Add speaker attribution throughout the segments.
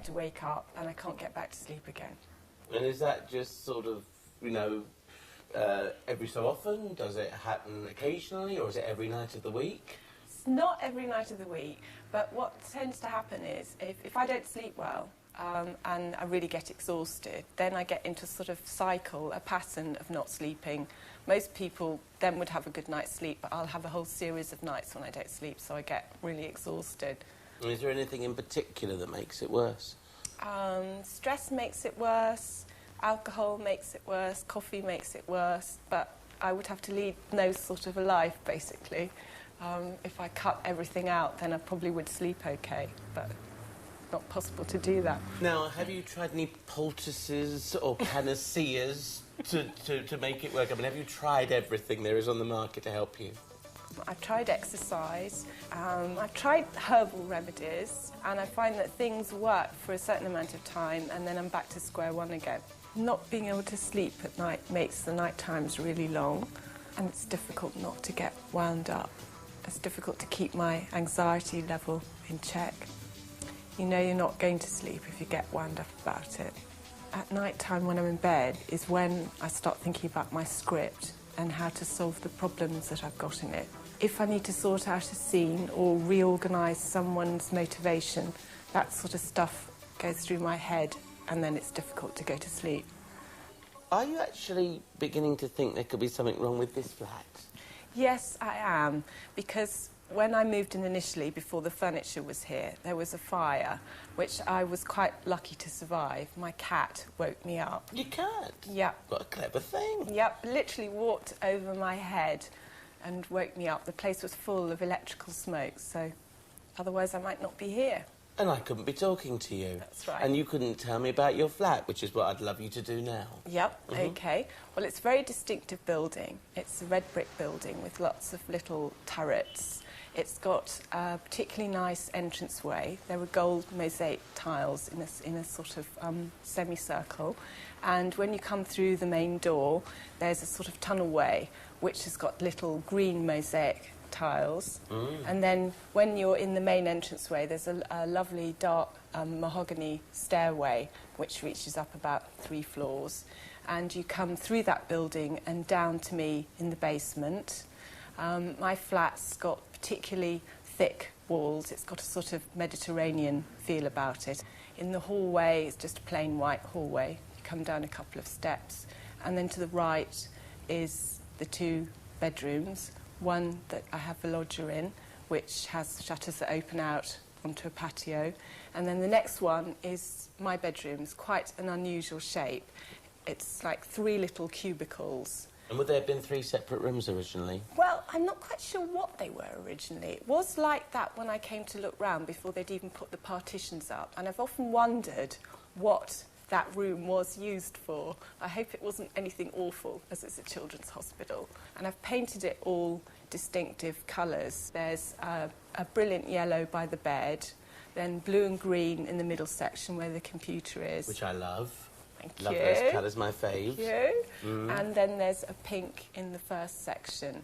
Speaker 1: to wake up and I can't get back to sleep again.
Speaker 2: And is that just sort of, you know, every so often? Does it happen occasionally, or is it every night of the week?
Speaker 1: It's not every night of the week, but what tends to happen is if I don't sleep well and I really get exhausted, then I get into a sort of cycle, a pattern of not sleeping. Most people then would have a good night's sleep, but I'll have a whole series of nights when I don't sleep, so I get really exhausted.
Speaker 2: And is there anything in particular that makes it worse?
Speaker 1: Stress makes it worse, alcohol makes it worse, coffee makes it worse, but I would have to lead no sort of a life, basically. If I cut everything out, then I probably would sleep okay, but not possible to do that.
Speaker 2: Now, have you tried any poultices or panaceas to make it work? I mean, have you tried everything there is on the market to help you?
Speaker 1: I've tried exercise, I've tried herbal remedies, and I find that things work for a certain amount of time and then I'm back to square one again. Not being able to sleep at night makes the night times really long, and it's difficult not to get wound up. It's difficult to keep my anxiety level in check. You know you're not going to sleep if you get wound up about it. At night time when I'm in bed is when I start thinking about my script and how to solve the problems that I've got in it. If I need to sort out a scene or reorganise someone's motivation, that sort of stuff goes through my head and then it's difficult to go to sleep.
Speaker 2: Are you actually beginning to think there could be something wrong with this flat?
Speaker 1: Yes, I am, because when I moved in initially, before the furniture was here, there was a fire, which I was quite lucky to survive. My cat woke me up.
Speaker 2: Your cat?
Speaker 1: Yep.
Speaker 2: What a clever thing.
Speaker 1: Yep, literally walked over my head and woke me up. The place was full of electrical smoke, so otherwise I might not be here.
Speaker 2: And I couldn't be talking to you.
Speaker 1: That's right.
Speaker 2: And you couldn't tell me about your flat, which is what I'd love you to do now.
Speaker 1: Yep, OK. Well, it's a very distinctive building. It's a red brick building with lots of little turrets. It's got a particularly nice entranceway. There are gold mosaic tiles in a sort of semicircle. And when you come through the main door, there's a sort of tunnelway which has got little green mosaic tiles. And then when you're in the main entranceway, there's a lovely dark mahogany stairway which reaches up about 3 floors. And you come through that building and down to me in the basement. My flat's got particularly thick walls. It's got a sort of Mediterranean feel about it. In the hallway, it's just a plain white hallway. You come down a couple of steps, and then to the right is the 2 bedrooms. One that I have a lodger in, which has shutters that open out onto a patio. And then the next one is my bedroom's quite an unusual shape. It's like 3 little cubicles.
Speaker 2: And would there have been 3 separate rooms originally?
Speaker 1: Well, I'm not quite sure what they were originally. It was like that when I came to look round before they'd even put the partitions up. And I've often wondered what that room was used for. I hope it wasn't anything awful, as it's a children's hospital. And I've painted it all distinctive colours. There's a brilliant yellow by the bed, then blue and green in the middle section where the computer is.
Speaker 2: Which I love.
Speaker 1: Thank
Speaker 2: love
Speaker 1: you.
Speaker 2: Those colours, my fave.
Speaker 1: Thank you. And then there's a pink in the first section.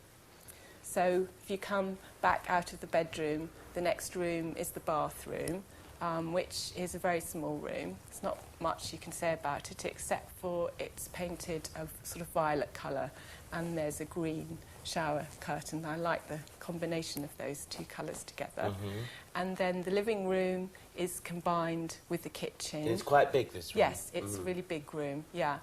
Speaker 1: So if you come back out of the bedroom, the next room is the bathroom, which is a very small room. There's not much you can say about it, except for it's painted a sort of violet colour, and there's a green shower curtain. I like the combination of those 2 colours together. And then the living room is combined with the kitchen.
Speaker 2: It's quite big, this room.
Speaker 1: Yes, it's a really big room, yeah.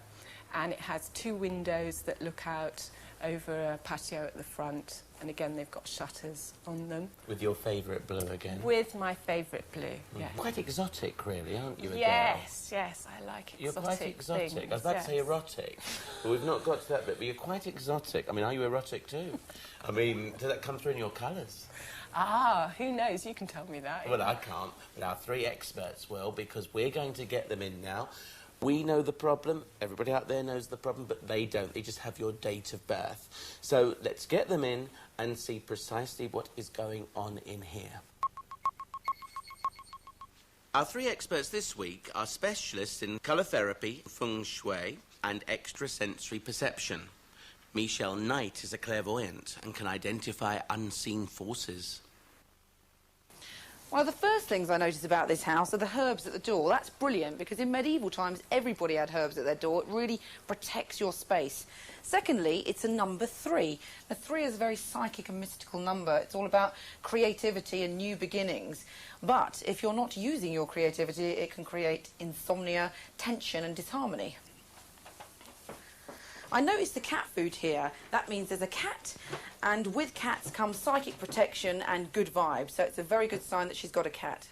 Speaker 1: And it has 2 windows that look out over a patio at the front. And again, they've got shutters on them.
Speaker 2: With your favourite blue again?
Speaker 1: With my favourite blue, yeah.
Speaker 2: Quite exotic, really, aren't you, Adele?
Speaker 1: Yes, yes, I like exotic
Speaker 2: You're quite exotic.
Speaker 1: things,
Speaker 2: I was about to say erotic, but we've not got to that bit, but you're quite exotic. I mean, are you erotic too? I mean, does that come through in your colours?
Speaker 1: Ah, who knows? You can tell me that.
Speaker 2: Well, I can't, but our 3 experts will, because we're going to get them in now. We know the problem, everybody out there knows the problem, but they don't. They just have your date of birth. So let's get them in and see precisely what is going on in here. Our 3 experts this week are specialists in colour therapy, feng shui and extrasensory perception. Michelle Knight is a clairvoyant and can identify unseen forces.
Speaker 3: One of the first things I noticed about this house are the herbs at the door. That's brilliant because in medieval times everybody had herbs at their door. It really protects your space. Secondly, it's a number 3. Now, 3 is a very psychic and mystical number. It's all about creativity and new beginnings. But if you're not using your creativity, it can create insomnia, tension and disharmony. I noticed the cat food here. That means there's a cat, and with cats comes psychic protection and good vibes, so it's a very good sign that she's got a cat.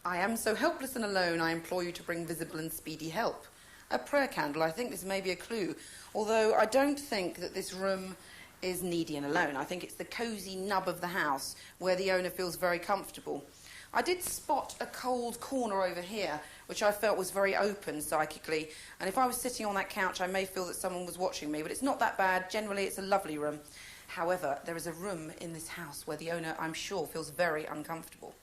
Speaker 3: I am so helpless and alone, I implore you to bring visible and speedy help. A prayer candle, I think this may be a clue, although I don't think that this room is needy and alone. I think it's the cosy nub of the house where the owner feels very comfortable. I did spot a cold corner over here, which I felt was very open psychically, and if I was sitting on that couch I may feel that someone was watching me, but it's not that bad. Generally it's a lovely room. However, there is a room in this house where the owner, I'm sure, feels very uncomfortable.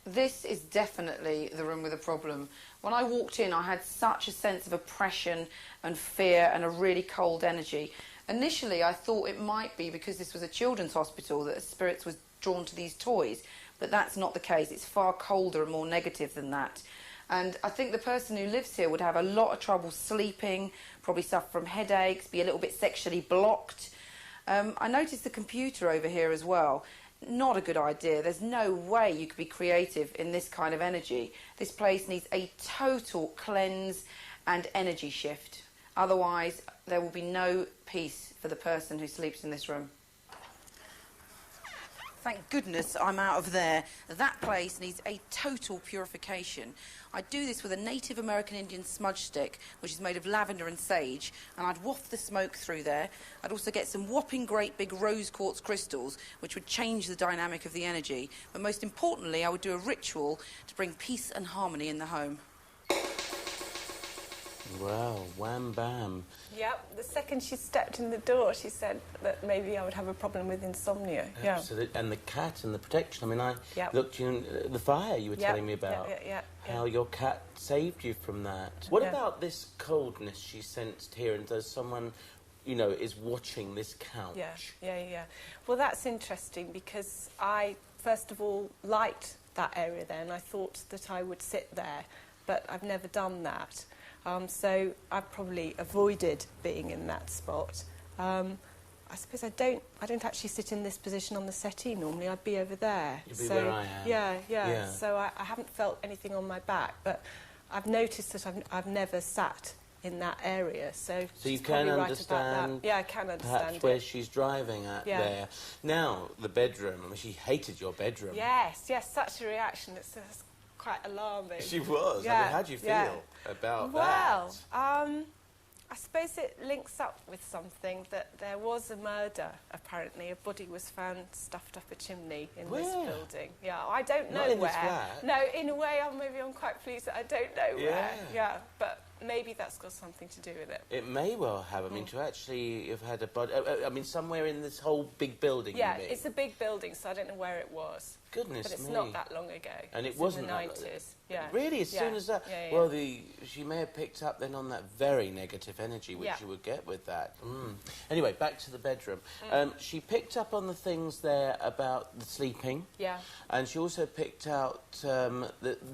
Speaker 3: This is definitely the room with a problem. When I walked in I had such a sense of oppression and fear and a really cold energy. Initially I thought it might be because this was a children's hospital that spirits was drawn to these toys, but that's not the case. It's far colder and more negative than that. And I think the person who lives here would have a lot of trouble sleeping, probably suffer from headaches, be a little bit sexually blocked. I noticed the computer over here as well. Not a good idea. There's no way you could be creative in this kind of energy. This place needs a total cleanse and energy shift. Otherwise, there will be no peace for the person who sleeps in this room. Thank goodness I'm out of there. That place needs a total purification. I do this with a Native American Indian smudge stick, which is made of lavender and sage, and I'd waft the smoke through there. I'd also get some whopping great big rose quartz crystals, which would change the dynamic of the energy. But most importantly, I would do a ritual to bring peace and harmony in the home.
Speaker 2: Wow, wham bam.
Speaker 1: Yep, the second she stepped in the door, she said that maybe I would have a problem with insomnia.
Speaker 2: Absolutely. Yeah. And the cat and the protection. I mean, I
Speaker 1: Yep.
Speaker 2: looked in the fire you were
Speaker 1: Yep.
Speaker 2: telling me about. How your cat saved you from that. What about this coldness she sensed here, and does someone, you know, is watching this couch?
Speaker 1: Yeah. Well, that's interesting because I, first of all, liked that area there and I thought that I would sit there, but I've never done that. So I've probably avoided being in that spot. I suppose I don't actually sit in this position on the settee normally. I'd be over there.
Speaker 2: You'd be where I am.
Speaker 1: Yeah. So I haven't felt anything on my back, but I've noticed that I've never sat in that area. So
Speaker 2: you can understand.
Speaker 1: Right, yeah, I can understand.
Speaker 2: Perhaps where she's driving at there. Now the bedroom. I mean, she hated your bedroom.
Speaker 1: Yes. Such a reaction. It's quite alarming.
Speaker 2: She was. I mean, how do you feel about that?
Speaker 1: Well, I suppose it links up with something that there was a murder, apparently. A body was found stuffed up a chimney in this building. Yeah, I don't know
Speaker 2: Not in
Speaker 1: where.
Speaker 2: this flat.
Speaker 1: No, in a way, I'm quite pleased that I don't know where. Yeah, but maybe that's got something to do with it.
Speaker 2: It may well have. I mean, to actually have had a body... I mean, somewhere in this whole big building,
Speaker 1: Yeah,
Speaker 2: you mean?
Speaker 1: it's a big building, so I don't know where it was.
Speaker 2: Goodness
Speaker 1: But it's
Speaker 2: me.
Speaker 1: not that long ago.
Speaker 2: And it
Speaker 1: It's
Speaker 2: wasn't
Speaker 1: in the
Speaker 2: that long
Speaker 1: 90s. Yeah.
Speaker 2: Really? As soon as that?
Speaker 1: Yeah.
Speaker 2: Well, she may have picked up then on that very negative energy which you would get with that. Anyway, back to the bedroom. She picked up on the things there about the sleeping.
Speaker 1: Yeah.
Speaker 2: And she also picked out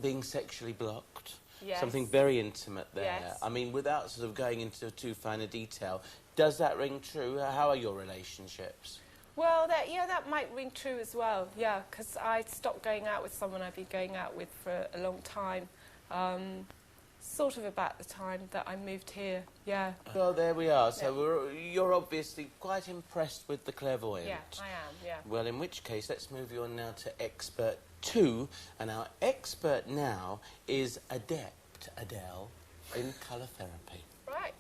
Speaker 2: being sexually blocked.
Speaker 1: Yes.
Speaker 2: Something very intimate there.
Speaker 1: Yes.
Speaker 2: I mean, without sort of going into too fine a detail, does that ring true? How are your relationships?
Speaker 1: Well, that might ring true as well, yeah, because I stopped going out with someone I've been going out with for a long time, sort of about the time that I moved here, yeah.
Speaker 2: Well, there we are. So you're obviously quite impressed with the clairvoyant.
Speaker 1: Yeah, I am, yeah.
Speaker 2: Well, in which case, let's move you on now to expert 2. And our expert now is Adept Adele in colour therapy.
Speaker 1: Right.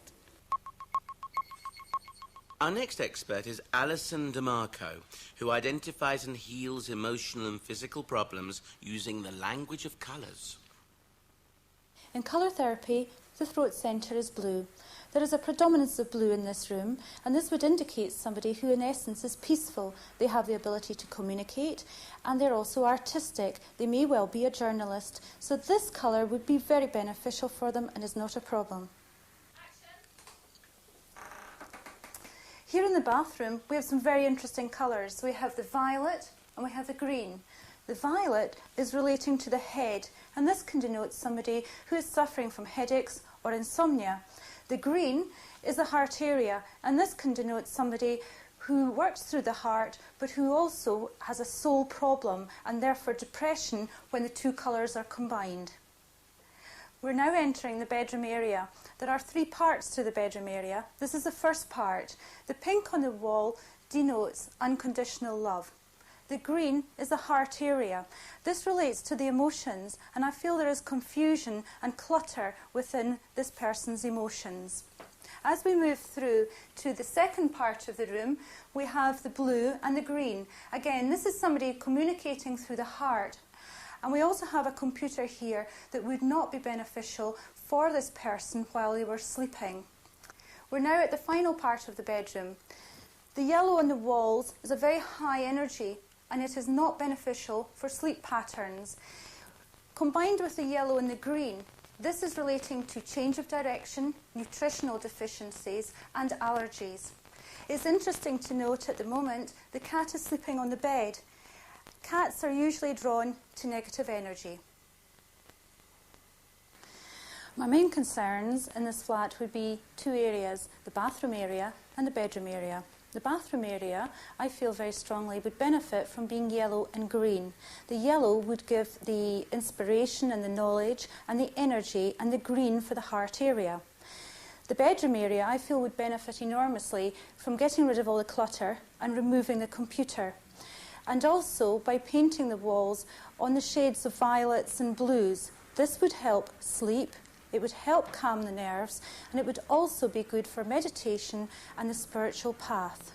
Speaker 2: Our next expert is Alison Demarco, who identifies and heals emotional and physical problems using the language of colours.
Speaker 4: In colour therapy, the throat centre is blue. There is a predominance of blue in this room, and this would indicate somebody who in essence is peaceful. They have the ability to communicate, and they're also artistic. They may well be a journalist. So this colour would be very beneficial for them and is not a problem. Here in the bathroom, we have some very interesting colours. We have the violet and we have the green. The violet is relating to the head, and this can denote somebody who is suffering from headaches or insomnia. The green is the heart area, and this can denote somebody who works through the heart but who also has a soul problem and therefore depression when the two colours are combined. We're now entering the bedroom area. There are 3 parts to the bedroom area. This is the first part. The pink on the wall denotes unconditional love. The green is the heart area. This relates to the emotions, and I feel there is confusion and clutter within this person's emotions. As we move through to the second part of the room, we have the blue and the green. Again, this is somebody communicating through the heart. And we also have a computer here that would not be beneficial for this person while they were sleeping. We're now at the final part of the bedroom. The yellow on the walls is a very high energy, and it is not beneficial for sleep patterns. Combined with the yellow and the green, this is relating to change of direction, nutritional deficiencies and allergies. It's interesting to note at the moment the cat is sleeping on the bed. Cats are usually drawn to negative energy. My main concerns in this flat would be 2 areas, the bathroom area and the bedroom area. The bathroom area, I feel very strongly, would benefit from being yellow and green. The yellow would give the inspiration and the knowledge and the energy, and the green for the heart area. The bedroom area, I feel, would benefit enormously from getting rid of all the clutter and removing the computer. And also by painting the walls on the shades of violets and blues. This would help sleep, it would help calm the nerves, and it would also be good for meditation and the spiritual path.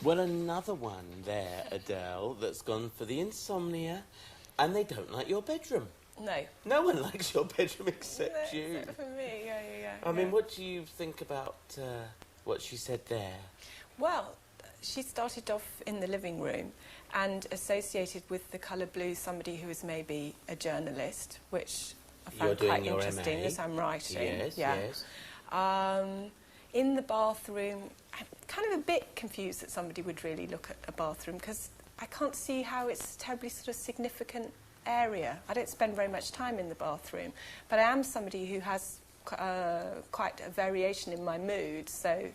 Speaker 2: Well, another one there, Adele, that's gone for the insomnia, and they don't like your bedroom.
Speaker 1: No.
Speaker 2: No one likes your bedroom except you.
Speaker 1: Except for me, yeah.
Speaker 2: I mean, what do you think about what she said there?
Speaker 1: Well, she started off in the living room and associated with the colour blue somebody who is maybe a journalist, which I found quite interesting as I'm writing.
Speaker 2: Yes.
Speaker 1: In the bathroom, I'm kind of a bit confused that somebody would really look at a bathroom, because I can't see how it's a terribly sort of significant area. I don't spend very much time in the bathroom, but I am somebody who has quite a variation in my mood, so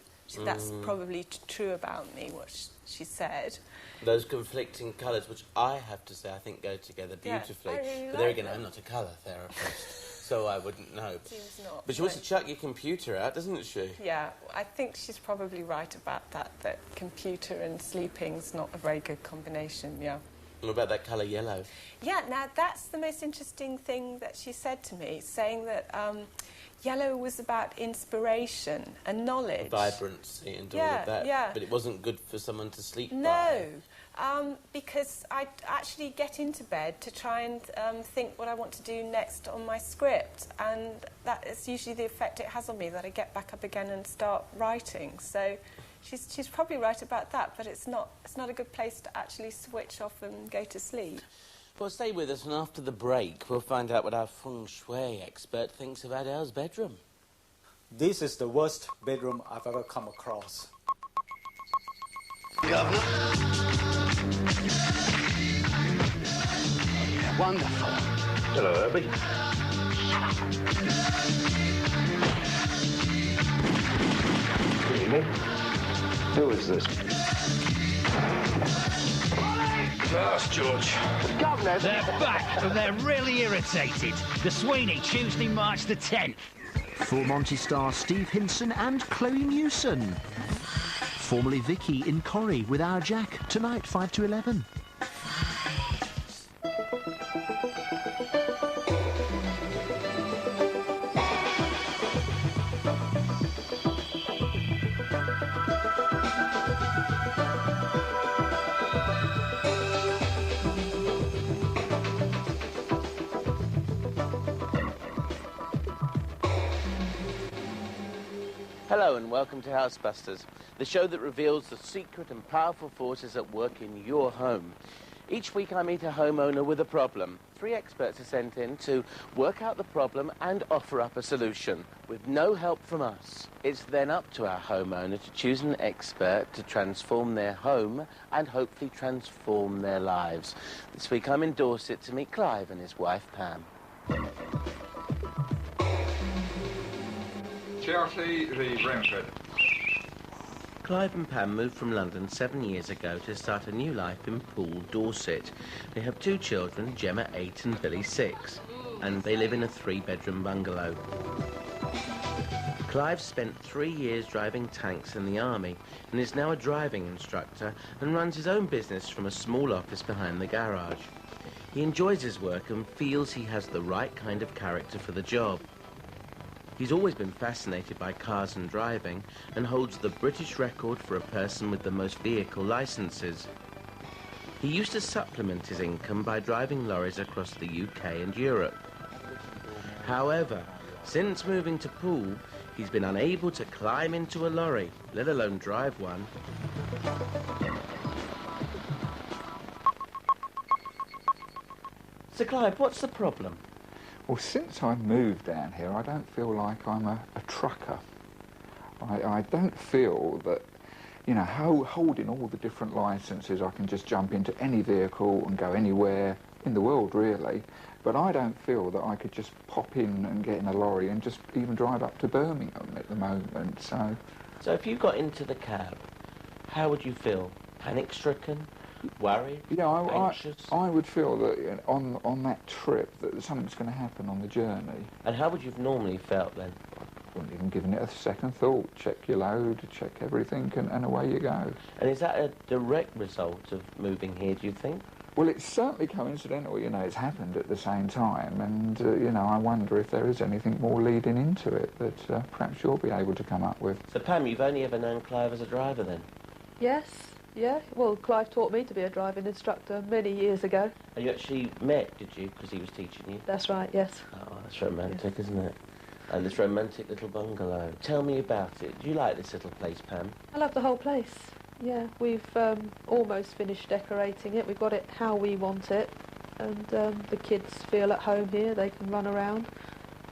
Speaker 1: that's probably true about me, what she said.
Speaker 2: Those conflicting colours, which I have to say I think go together beautifully.
Speaker 1: Yeah, I really
Speaker 2: but there
Speaker 1: like
Speaker 2: again,
Speaker 1: them.
Speaker 2: I'm not a colour therapist, so I wouldn't know.
Speaker 1: Seems not.
Speaker 2: But she wants to chuck your computer out, doesn't she?
Speaker 1: Yeah, I think she's probably right about that computer and sleeping's not a very good combination, yeah.
Speaker 2: What about that colour yellow?
Speaker 1: Yeah, now that's the most interesting thing that she said to me, saying that yellow was about inspiration and knowledge.
Speaker 2: Vibrancy and all of that.
Speaker 1: Yeah.
Speaker 2: But it wasn't good for someone to sleep by.
Speaker 1: No, because I actually get into bed to try and think what I want to do next on my script, and that is usually the effect it has on me, that I get back up again and start writing. So she's probably right about that, but it's not a good place to actually switch off and go to sleep.
Speaker 2: Well, stay with us, and after the break, we'll find out what our feng shui expert thinks of Adele's bedroom.
Speaker 5: This is the worst bedroom I've ever come across.
Speaker 6: Governor? Wonderful. Hello, Herbie. Good evening. Who is this? Yes, George. Governor!
Speaker 7: They're back, and they're really irritated. The Sweeney, Tuesday, March the 10th.
Speaker 8: Full Monty star Steve Hinson and Chloe Newson. Formerly Vicky in Corrie with Our Jack, tonight 5 to 11.
Speaker 2: Hello and welcome to Housebusters, the show that reveals the secret and powerful forces at work in your home. Each week I meet a homeowner with a problem. 3 experts are sent in to work out the problem and offer up a solution, with no help from us. It's then up to our homeowner to choose an expert to transform their home and hopefully transform their lives. This week I'm in Dorset to meet Clive and his wife Pam.
Speaker 9: Chelsea, the Brentford.
Speaker 2: Clive and Pam moved from London 7 years ago to start a new life in Poole, Dorset. They have 2 children, Gemma 8 and Billy 6, and they live in a 3-bedroom bungalow. Clive spent 3 years driving tanks in the army and is now a driving instructor and runs his own business from a small office behind the garage. He enjoys his work and feels he has the right kind of character for the job. He's always been fascinated by cars and driving and holds the British record for a person with the most vehicle licenses. He used to supplement his income by driving lorries across the UK and Europe. However, since moving to Poole, he's been unable to climb into a lorry, let alone drive one. So Clive, what's the problem?
Speaker 9: Well, since I moved down here, I don't feel like I'm a trucker. I don't feel that, you know, holding all the different licences, I can just jump into any vehicle and go anywhere in the world, really. But I don't feel that I could just pop in and get in a lorry and just even drive up to Birmingham at the moment, so...
Speaker 2: So if you got into the cab, how would you feel? Panic-stricken? Worried?
Speaker 9: Yeah,
Speaker 2: anxious?
Speaker 9: I would feel that, you know, on that trip that something's going to happen on the journey.
Speaker 2: And how would you have normally felt then?
Speaker 9: I wouldn't even given it a second thought. Check your load, check everything, and away you go.
Speaker 2: And is that a direct result of moving here, do you think?
Speaker 9: Well, it's certainly coincidental, you know, it's happened at the same time, and, you know, I wonder if there is anything more leading into it that perhaps you'll be able to come up with.
Speaker 2: So, Pam, you've only ever known Clive as a driver, then?
Speaker 10: Yes, yeah. Well, Clive taught me to be a driving instructor many years ago.
Speaker 2: And you actually met, did you, because he was teaching you?
Speaker 10: That's right, yes.
Speaker 2: Oh, that's romantic, isn't it? And this romantic little bungalow. Tell me about it. Do you like this little place, Pam?
Speaker 10: I love the whole place. Yeah, we've almost finished decorating it. We've got it how we want it, and the kids feel at home here. They can run around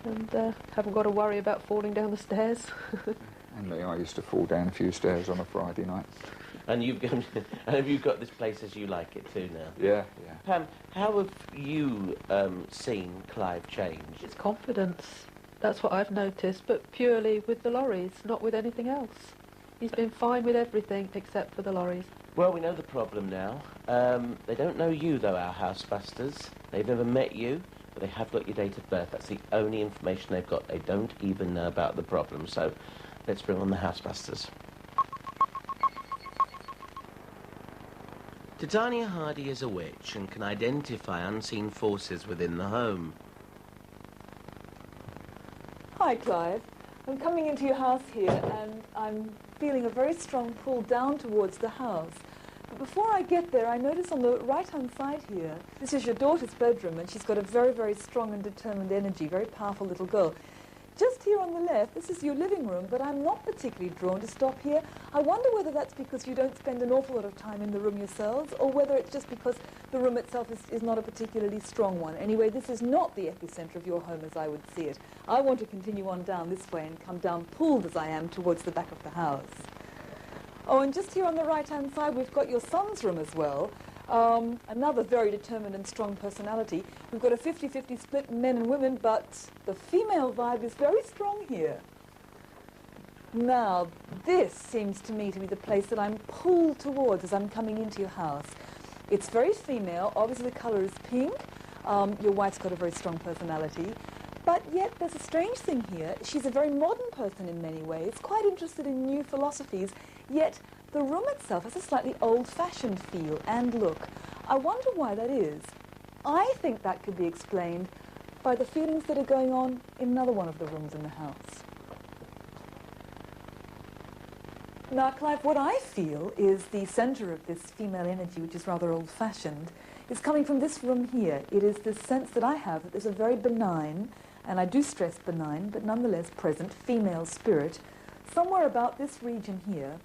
Speaker 10: and haven't got to worry about falling down the stairs.
Speaker 9: And me, I used to fall down a few stairs on a Friday night.
Speaker 2: And you've got this place as you like it too now?
Speaker 9: Yeah, yeah.
Speaker 2: Pam, how have you seen Clive change?
Speaker 10: It's confidence. That's what I've noticed, but purely with the lorries, not with anything else. He's been fine with everything except for the lorries.
Speaker 2: Well, we know the problem now. They don't know you, though, our Housebusters. They've never met you, but they have got your date of birth. That's the only information they've got. They don't even know about the problem. So let's bring on the Housebusters. Titania Hardy is a witch and can identify unseen forces within the home.
Speaker 11: Hi, Clive. I'm coming into your house here and I'm feeling a very strong pull down towards the house. But before I get there, I notice on the right-hand side here, this is your daughter's bedroom, and she's got a very, very strong and determined energy, very powerful little girl. Just here on the left, this is your living room, but I'm not particularly drawn to stop here. I wonder whether that's because you don't spend an awful lot of time in the room yourselves, or whether it's just because the room itself is not a particularly strong one. Anyway, this is not the epicenter of your home as I would see it. I want to continue on down this way and come down pulled as I am towards the back of the house. Oh, and just here on the right-hand side, we've got your son's room as well. Another very determined and strong personality. We've got a 50-50 split in men and women, but the female vibe is very strong here. Now, this seems to me to be the place that I'm pulled towards as I'm coming into your house. It's very female. Obviously, the colour is pink. Your wife's got a very strong personality. But yet, there's a strange thing here. She's a very modern person in many ways, quite interested in new philosophies, yet the room itself has a slightly old-fashioned feel and look. I wonder why that is. I think that could be explained by the feelings that are going on in another one of the rooms in the house. Now, Clive, what I feel is the centre of this female energy, which is rather old-fashioned, is coming from this room here. It is this sense that I have that there's a very benign, and I do stress benign, but nonetheless present, female spirit, somewhere about this region here.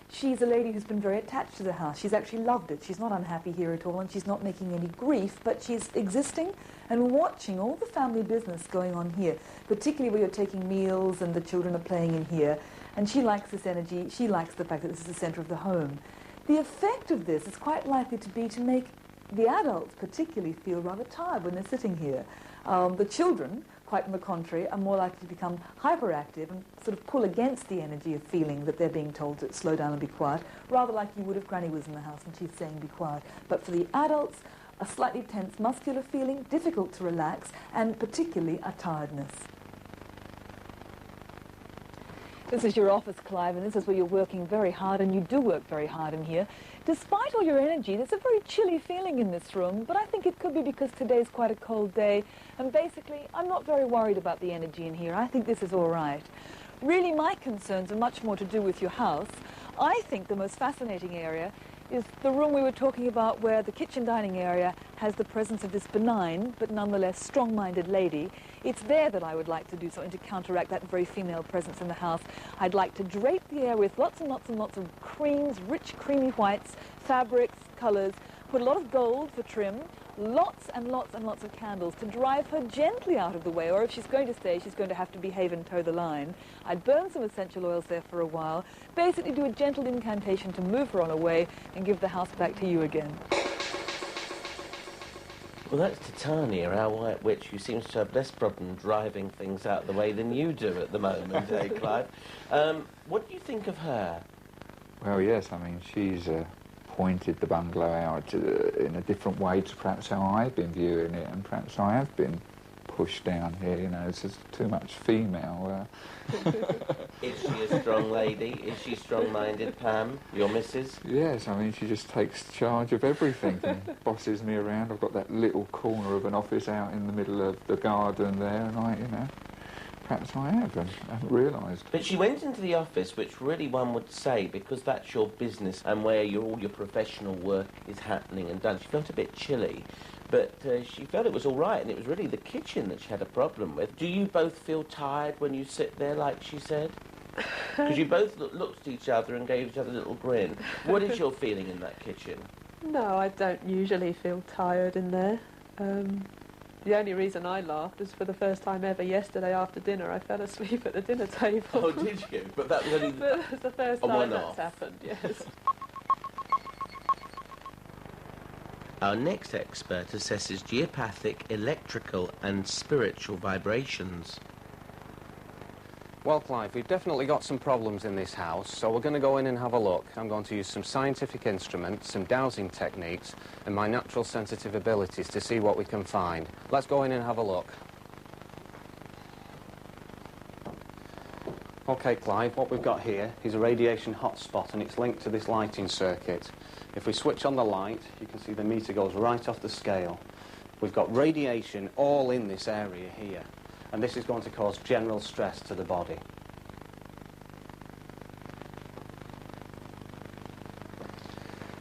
Speaker 11: She's a lady who's been very attached to the house. She's actually loved it. She's not unhappy here at all, and she's not making any grief, but she's existing and watching all the family business going on here, particularly where you're taking meals and the children are playing in here. And she likes this energy. She likes the fact that this is the center of the home. The effect of this is quite likely to be to make the adults particularly feel rather tired when they're sitting here. The children, quite on the contrary, are more likely to become hyperactive and sort of pull against the energy of feeling that they're being told to slow down and be quiet, rather like you would if Granny was in the house and she's saying be quiet. But for the adults, a slightly tense muscular feeling, difficult to relax, and particularly a tiredness.
Speaker 10: This is your office, Clive, and this is where you're working very hard, and you do work very hard in here. Despite all your energy, there's a very chilly feeling in this room, but I think it could be because today's quite a cold day, and basically, I'm not very worried about the energy in here. I think this is all right. Really, my concerns are much more to do with your house. I think the most fascinating area is the room we were talking about, where the kitchen dining area has the presence of this benign but nonetheless strong-minded lady. It's there that I would like to do something to counteract that very female presence in the house. I'd like to drape the air with lots and lots and lots of creams, rich creamy whites, fabrics, colours, put a lot of gold for trim, lots and lots and lots of candles to drive her gently out of the way, or if she's going to stay, she's going to have to behave and toe the line. I'd burn some essential oils there for a while, basically do a gentle incantation to move her on away and give the house back to you again.
Speaker 2: Well, that's Titania, our White Witch, who seems to have less problem driving things out of the way than you do at the moment, eh, Clive? What do you think of her?
Speaker 9: Well, yes, I mean, she's pointed the bungalow out in a different way to perhaps how I've been viewing it, and perhaps I have been pushed down here, you know, it's just too much female.
Speaker 2: Is she a strong lady? Is she strong-minded, Pam, your missus?
Speaker 9: Yes, I mean, she just takes charge of everything and bosses me around. I've got that little corner of an office out in the middle of the garden there, and I, you know, perhaps I haven't realised.
Speaker 2: But she went into the office, which really one would say, because that's your business and where all your professional work is happening and done. She felt a bit chilly, but she felt it was all right, and it was really the kitchen that she had a problem with. Do you both feel tired when you sit there, like she said? Because you both looked at each other and gave each other a little grin. What is your feeling in that kitchen?
Speaker 10: No, I don't usually feel tired in there. The only reason I laughed is for the first time ever yesterday after dinner I fell asleep at the dinner table.
Speaker 2: Oh, did you? But that was only
Speaker 10: But the first time that's happened, yes.
Speaker 2: Our next expert assesses geopathic, electrical and spiritual vibrations.
Speaker 12: Well, Clive, we've definitely got some problems in this house, so we're going to go in and have a look. I'm going to use some scientific instruments, some dowsing techniques, and my natural sensitive abilities to see what we can find. Let's go in and have a look. OK, Clive, what we've got here is a radiation hotspot, and it's linked to this lighting circuit. If we switch on the light, you can see the meter goes right off the scale. We've got radiation all in this area here, and this is going to cause general stress to the body.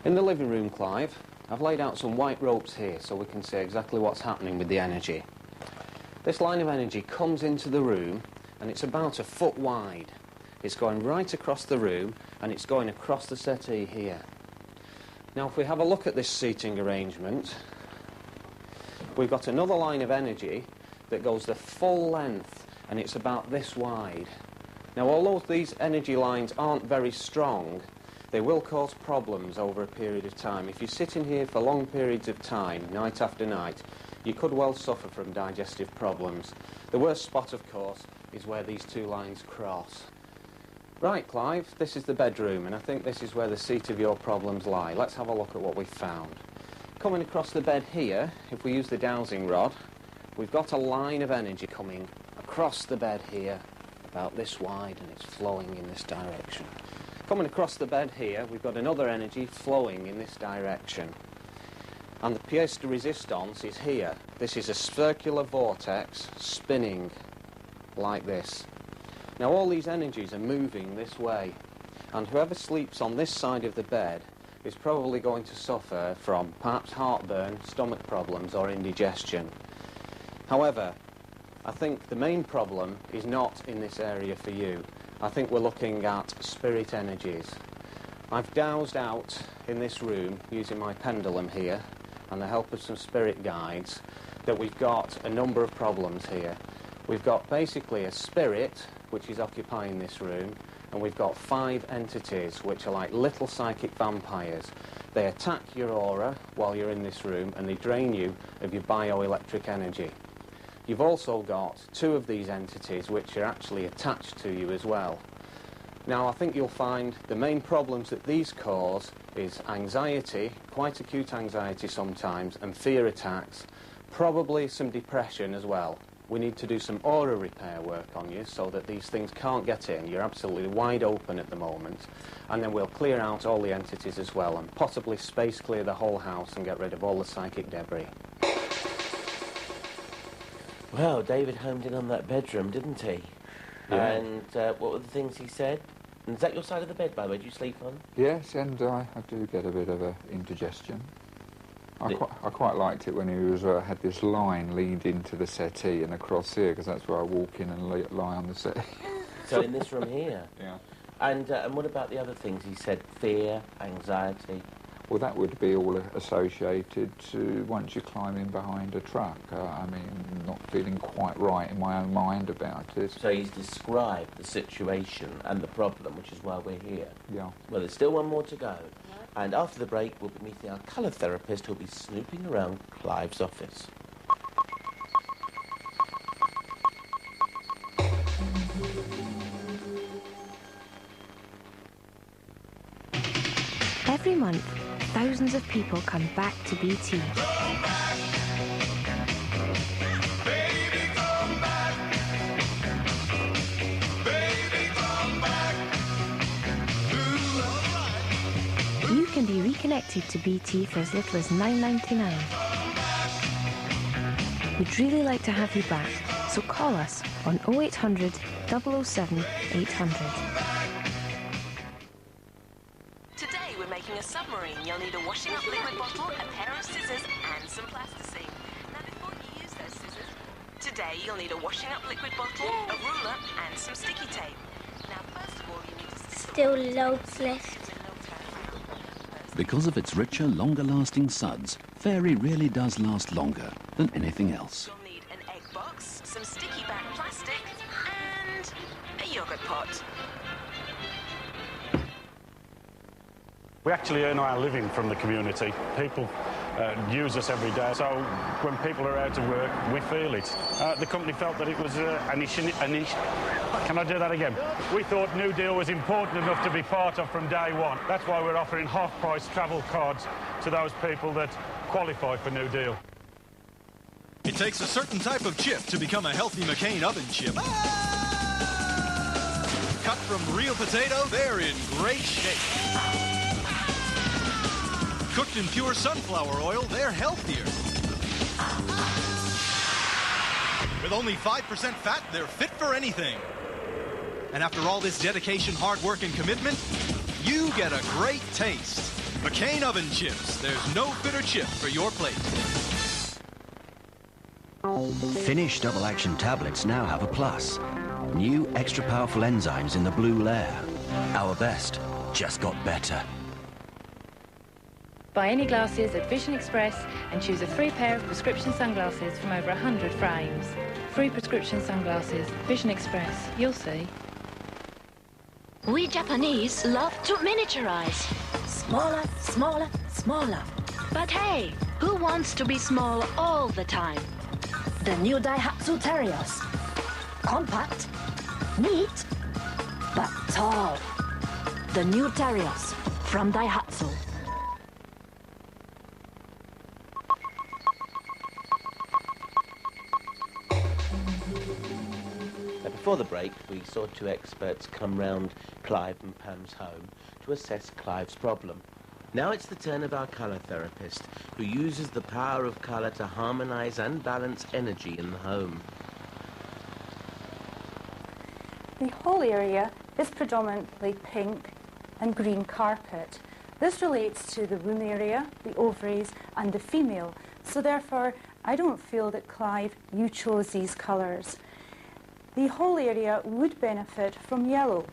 Speaker 12: In the living room, Clive, I've laid out some white ropes here so we can see exactly what's happening with the energy. This line of energy comes into the room, and it's about 1 foot wide. It's going right across the room, and it's going across the settee here. Now, if we have a look at this seating arrangement, we've got another line of energy that goes the full length, and it's about this wide. Now, although these energy lines aren't very strong, they will cause problems over a period of time. If you sit in here for long periods of time, night after night, you could well suffer from digestive problems. The worst spot, of course, is where these two lines cross. Right, Clive, this is the bedroom, and I think this is where the seat of your problems lie. Let's have a look at what we've found. Coming across the bed here, if we use the dowsing rod, we've got a line of energy coming across the bed here, about this wide, and it's flowing in this direction. Coming across the bed here, we've got another energy flowing in this direction. And the pièce de résistance is here. This is a circular vortex spinning like this. Now, all these energies are moving this way, and whoever sleeps on this side of the bed is probably going to suffer from perhaps heartburn, stomach problems, or indigestion. However, I think the main problem is not in this area for you. I think we're looking at spirit energies. I've dowsed out in this room using my pendulum here and the help of some spirit guides that we've got a number of problems here. We've got basically a spirit which is occupying this room, and we've got 5 entities which are like little psychic vampires. They attack your aura while you're in this room and they drain you of your bioelectric energy. You've also got 2 of these entities which are actually attached to you as well. Now, I think you'll find the main problems that these cause is anxiety, quite acute anxiety sometimes, and fear attacks, probably some depression as well. We need to do some aura repair work on you so that these things can't get in. You're absolutely wide open at the moment. And then we'll clear out all the entities as well and possibly space clear the whole house and get rid of all the psychic debris.
Speaker 2: Well, David homed in on that bedroom, didn't he?
Speaker 9: Yeah.
Speaker 2: And what were the things he said? And is that your side of the bed, by the way? Do you sleep on?
Speaker 9: Yes, and I do get a bit of indigestion. I quite liked it when he was had this line lead into the settee and across here, because that's where I walk in and lie on the settee.
Speaker 2: So in this room here?
Speaker 9: Yeah.
Speaker 2: And what about the other things he said? Fear, anxiety?
Speaker 9: Well, that would be all associated to once you climb in behind a truck. I mean, not feeling quite right in my own mind about it.
Speaker 2: So he's described the situation and the problem, which is why we're here.
Speaker 9: Yeah.
Speaker 2: Well, there's still one more to go. And after the break, we'll be meeting our colour therapist who'll be snooping around Clive's office.
Speaker 13: Every month, thousands of people come back to BT. You can be reconnected to BT for as little as $9.99. We'd really like to have you back, so call us on 0800 007 800.
Speaker 14: Today we're making a submarine. You'll need a washing up liquid bottle, a pair of scissors and some plasticine. Now before you use those scissors, today you'll need a washing up liquid bottle, a ruler and some sticky tape. Now first of all you need to...
Speaker 15: Still loads left.
Speaker 16: Because of its richer, longer-lasting suds, Fairy really does last longer than anything else.
Speaker 14: You'll need an egg box, some sticky back plastic and a yogurt pot.
Speaker 17: We actually earn our living from the community. People use us every day, so when people are out of work, we feel it. The company felt that it was Can I do that again? We thought New Deal was important enough to be part of from day one. That's why we're offering half-price travel cards to those people that qualify for New Deal.
Speaker 18: It takes a certain type of chip to become a healthy McCain oven chip. Cut from real potato, they're in great shape. Cooked in pure sunflower oil, they're healthier. With only 5% fat, they're fit for anything. And after all this dedication, hard work, and commitment, you get a great taste. McCain oven chips. There's no fitter chip for your plate.
Speaker 19: Finish Double Action tablets now have a plus. New extra powerful enzymes in the blue layer. Our best just got better.
Speaker 20: Buy any glasses at Vision Express and choose a free pair of prescription sunglasses from over 100 frames. Free prescription sunglasses, Vision Express, you'll see.
Speaker 21: We Japanese love to miniaturize. Smaller, smaller, smaller. But hey, who wants to be small all the time? The new Daihatsu Terios. Compact, neat, but tall. The new Terios from Daihatsu.
Speaker 2: Before the break, we saw 2 experts come round Clive and Pam's home to assess Clive's problem. Now it's the turn of our colour therapist, who uses the power of colour to harmonise and balance energy in the home.
Speaker 4: The whole area is predominantly pink and green carpet. This relates to the womb area, the ovaries and the female, so therefore I don't feel that, Clive, you chose these colours. The whole area would benefit from yellow.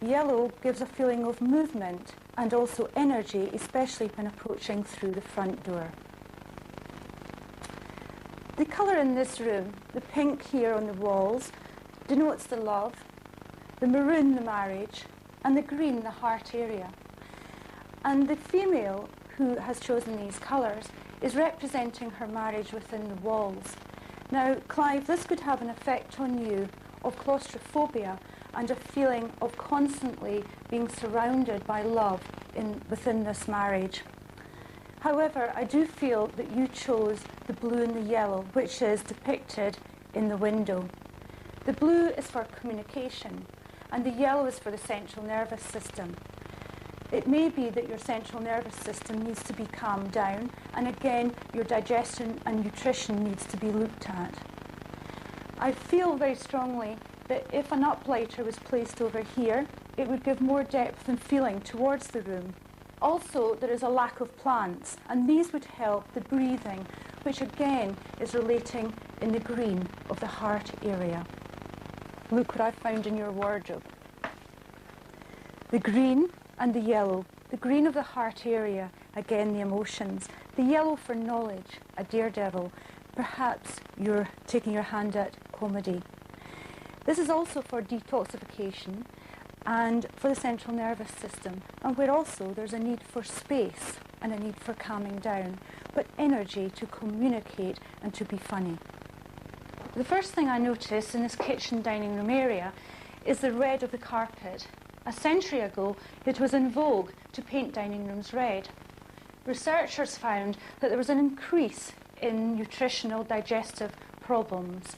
Speaker 4: Yellow gives a feeling of movement and also energy, especially when approaching through the front door. The colour in this room, the pink here on the walls, denotes the love, the maroon the marriage, and the green the heart area. And the female who has chosen these colours is representing her marriage within the walls. Now, Clive, this could have an effect on you of claustrophobia and a feeling of constantly being surrounded by love within this marriage. However, I do feel that you chose the blue and the yellow, which is depicted in the window. The blue is for communication, and the yellow is for the central nervous system. It may be that your central nervous system needs to be calmed down, and again, your digestion and nutrition needs to be looked at. I feel very strongly that if an uplighter was placed over here, it would give more depth and feeling towards the room. Also, there is a lack of plants, and these would help the breathing, which again is relating in the green of the heart area. Look what I found in your wardrobe. The green and the yellow. The green of the heart area, again the emotions. The yellow for knowledge, a daredevil. Perhaps you're taking your hand at comedy. This is also for detoxification and for the central nervous system, and where also there's a need for space and a need for calming down, but energy to communicate and to be funny. The first thing I noticed in this kitchen dining room area is the red of the carpet. A century ago, it was in vogue to paint dining rooms red. Researchers found that there was an increase in nutritional digestive problems.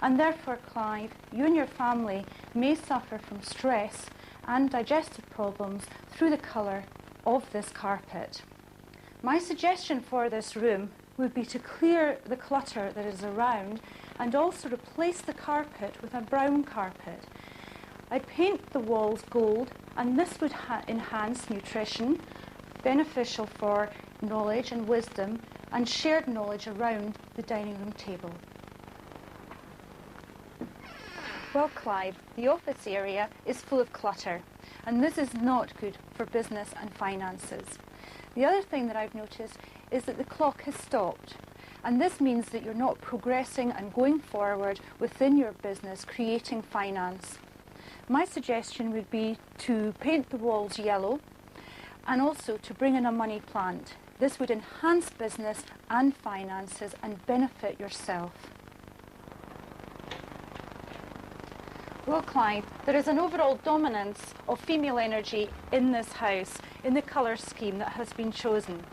Speaker 4: And therefore, Clive, you and your family may suffer from stress and digestive problems through the colour of this carpet. My suggestion for this room would be to clear the clutter that is around and also replace the carpet with a brown carpet. I'd paint the walls gold, and this would enhance nutrition, beneficial for knowledge and wisdom, and shared knowledge around the dining room table. Well, Clive, the office area is full of clutter, and this is not good for business and finances. The other thing that I've noticed is that the clock has stopped, and this means that you're not progressing and going forward within your business, creating finance. My suggestion would be to paint the walls yellow and also to bring in a money plant. This would enhance business and finances and benefit yourself. Well, Clive, there is an overall dominance of female energy in this house, in the colour scheme that has been chosen.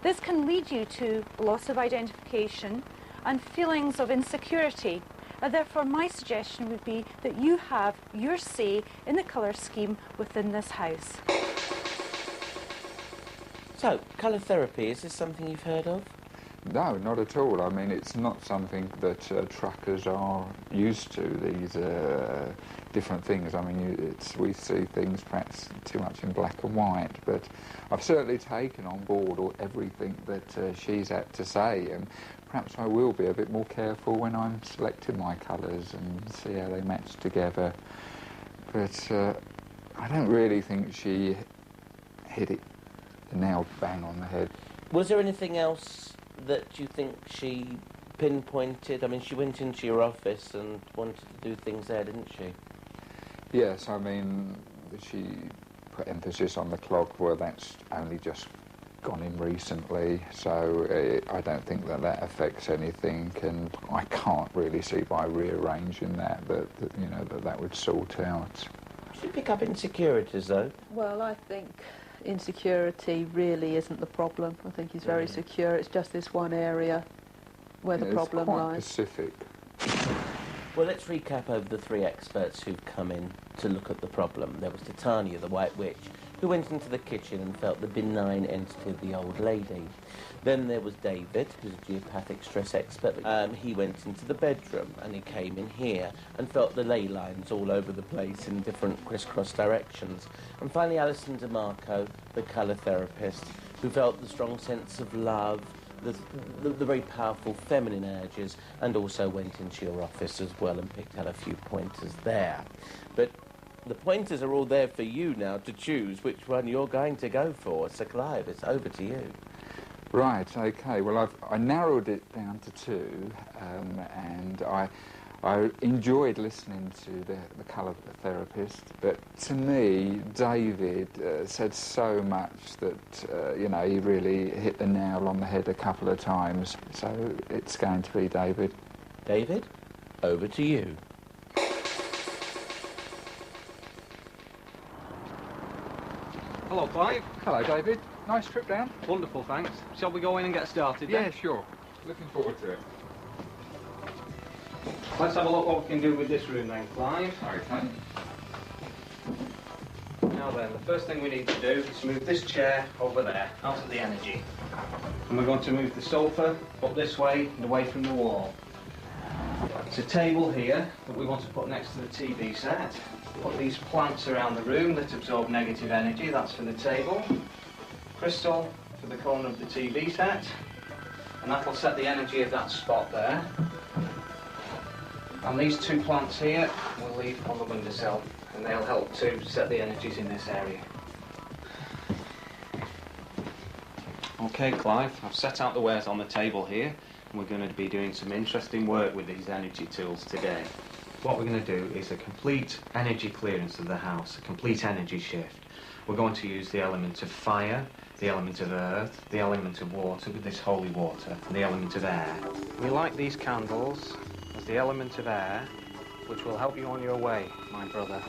Speaker 4: This can lead you to loss of identification and feelings of insecurity. Therefore, my suggestion would be that you have your say in the colour scheme within this house.
Speaker 2: So, colour therapy, is this something you've heard of?
Speaker 9: No, not at all. I mean, it's not something that truckers are used to, these different things. I mean, we see things perhaps too much in black and white, but I've certainly taken on board everything that she's had to say, and perhaps I will be a bit more careful when I'm selecting my colours and see how they match together. But I don't really think she hit it the nail bang on the head.
Speaker 2: Was there anything else that you think she pinpointed? I mean, she went into your office and wanted to do things there, didn't she?
Speaker 9: Yes, I mean, she put emphasis on the clock. Well, that's only just gone in recently, so I don't think that affects anything, and I can't really see by rearranging that you know, that would sort out.
Speaker 2: She pick up insecurities, though?
Speaker 10: Well, I think insecurity really isn't the problem. I think he's very secure. It's just this one area where the problem lies.
Speaker 9: It's quite specific.
Speaker 2: Well, let's recap over the three experts who've come in to look at the problem. There was Titania, the White Witch, who went into the kitchen and felt the benign entity of the old lady. Then there was David, who's a geopathic stress expert. He went into the bedroom and he came in here and felt the ley lines all over the place in different crisscross directions. And finally, Alison Demarco, the colour therapist, who felt the strong sense of love, the very powerful feminine urges, and also went into your office as well and picked out a few pointers there. But The pointers are all there for you now to choose which one you're going to go for. Sir Clive, it's over to you.
Speaker 9: Right, okay. Well, I narrowed it down to two, and I enjoyed listening to the colour therapist, but to me, David said so much that, you know, he really hit the nail on the head a couple of times. So it's going to be David.
Speaker 2: David, over to you.
Speaker 12: Hello, Clive.
Speaker 9: Hello, David. Nice trip down.
Speaker 12: Wonderful, thanks. Shall we go in and get started then?
Speaker 9: Yeah, sure. Looking forward to it.
Speaker 12: Let's have a look what we can do with this room then, Clive.
Speaker 9: Okay.
Speaker 12: Now then, the first thing we need to do is move this chair over there, out of the energy. And we're going to move the sofa up this way and away from the wall. There's a table here that we want to put next to the TV set. Put these plants around the room that absorb negative energy, that's for the table. Crystal for the corner of the TV set. And that'll set the energy of that spot there. And these two plants here we'll leave on the windowsill, and they'll help to set the energies in this area. Okay, Clive, I've set out the wares on the table here, and we're going to be doing some interesting work with these energy tools today. What we're going to do is a complete energy clearance of the house, a complete energy shift. We're going to use the element of fire, the element of earth, the element of water with this holy water, and the element of air. We light these candles as the element of air, which will help you on your way, my brother.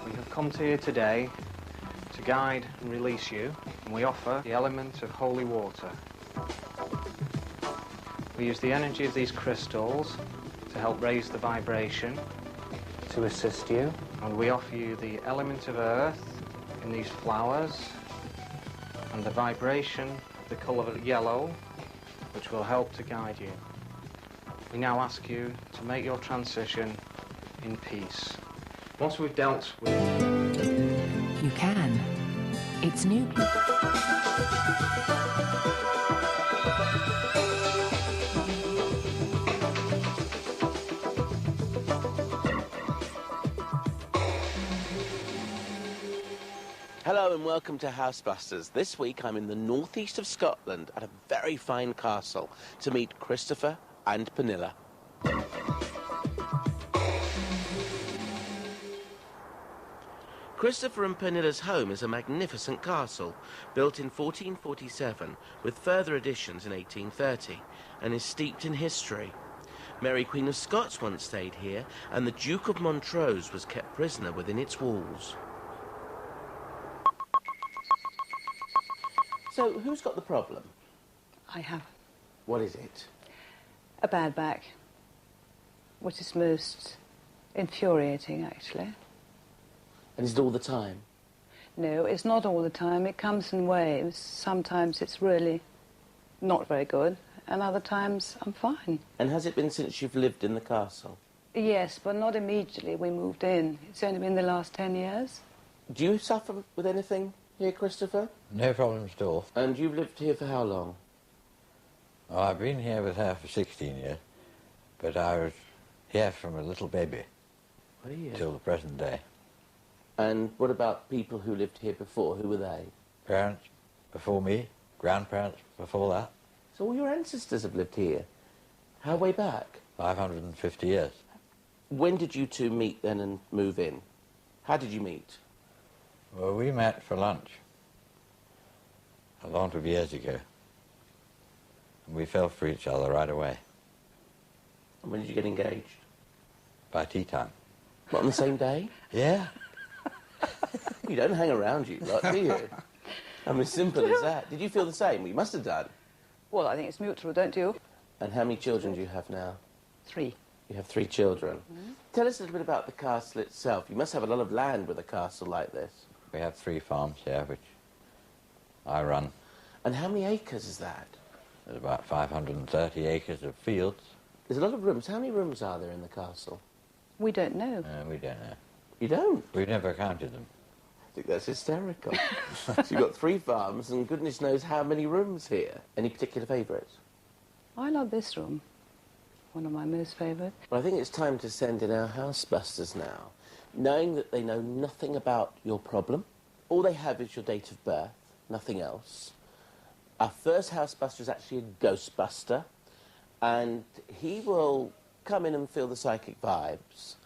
Speaker 12: We have come to here today to guide and release you, and we offer the element of holy water. We use the energy of these crystals to help raise the vibration, to assist you, and we offer you the element of earth in these flowers, and the vibration of the colour yellow, which will help to guide you. We now ask you to make your transition in peace. Once we've dealt with...
Speaker 14: You can. It's new.
Speaker 2: Hello and welcome to Housebusters. This week I'm in the northeast of Scotland at a very fine castle to meet Christopher and Pernilla. Christopher and Pernilla's home is a magnificent castle, built in 1447 with further additions in 1830, and is steeped in history. Mary Queen of Scots once stayed here, and the Duke of Montrose was kept prisoner within its walls. So, who's got the problem?
Speaker 15: I have.
Speaker 2: What is it?
Speaker 15: A bad back, which is most infuriating, actually.
Speaker 2: And is it all the time?
Speaker 15: No, it's not all the time. It comes in waves. Sometimes it's really not very good, and other times I'm fine.
Speaker 2: And has it been since you've lived in the castle?
Speaker 15: Yes, but not immediately we moved in. It's only been the last 10 years.
Speaker 2: Do you suffer with anything here, Christopher?
Speaker 22: No problems at all.
Speaker 2: And you've lived here for how long?
Speaker 22: Oh, I've been here with her for 16 years, but I was here from a little baby till the present day.
Speaker 2: And what about people who lived here before? Who were they?
Speaker 22: Parents before me, grandparents before that.
Speaker 2: So all your ancestors have lived here? How way back?
Speaker 22: 550 years.
Speaker 2: When did you two meet then and move in? How did you meet?
Speaker 22: Well, we met for lunch a lot of years ago. And we fell for each other right away.
Speaker 2: And when did you get engaged?
Speaker 22: By tea time.
Speaker 2: What, on the same day?
Speaker 22: Yeah.
Speaker 2: You don't hang around, you lot, do you? I mean, as simple as that. Did you feel the same? Well, you must have done.
Speaker 15: Well, I think it's mutual, don't you?
Speaker 2: And how many children do you have now?
Speaker 15: 3.
Speaker 2: You have 3 children.
Speaker 15: Mm-hmm.
Speaker 2: Tell us a little bit about the castle itself. You must have a lot of land with a castle like this.
Speaker 22: We have 3 farms here, which I run.
Speaker 2: And how many acres is that?
Speaker 22: There's about 530 acres of fields.
Speaker 2: There's a lot of rooms. How many rooms are there in the castle?
Speaker 15: We don't know.
Speaker 22: We don't know.
Speaker 2: You don't?
Speaker 22: We've never counted them.
Speaker 2: I think that's hysterical. So you've got 3 farms and goodness knows how many rooms here. Any particular favourites?
Speaker 15: I love this room. One of my most favourite.
Speaker 2: Well, I think it's time to send in our Housebusters now. knowing that they know nothing about your problem. All they have is your date of birth, nothing else. Our first Housebuster is actually a Ghostbuster, and he will come in and feel the psychic vibes.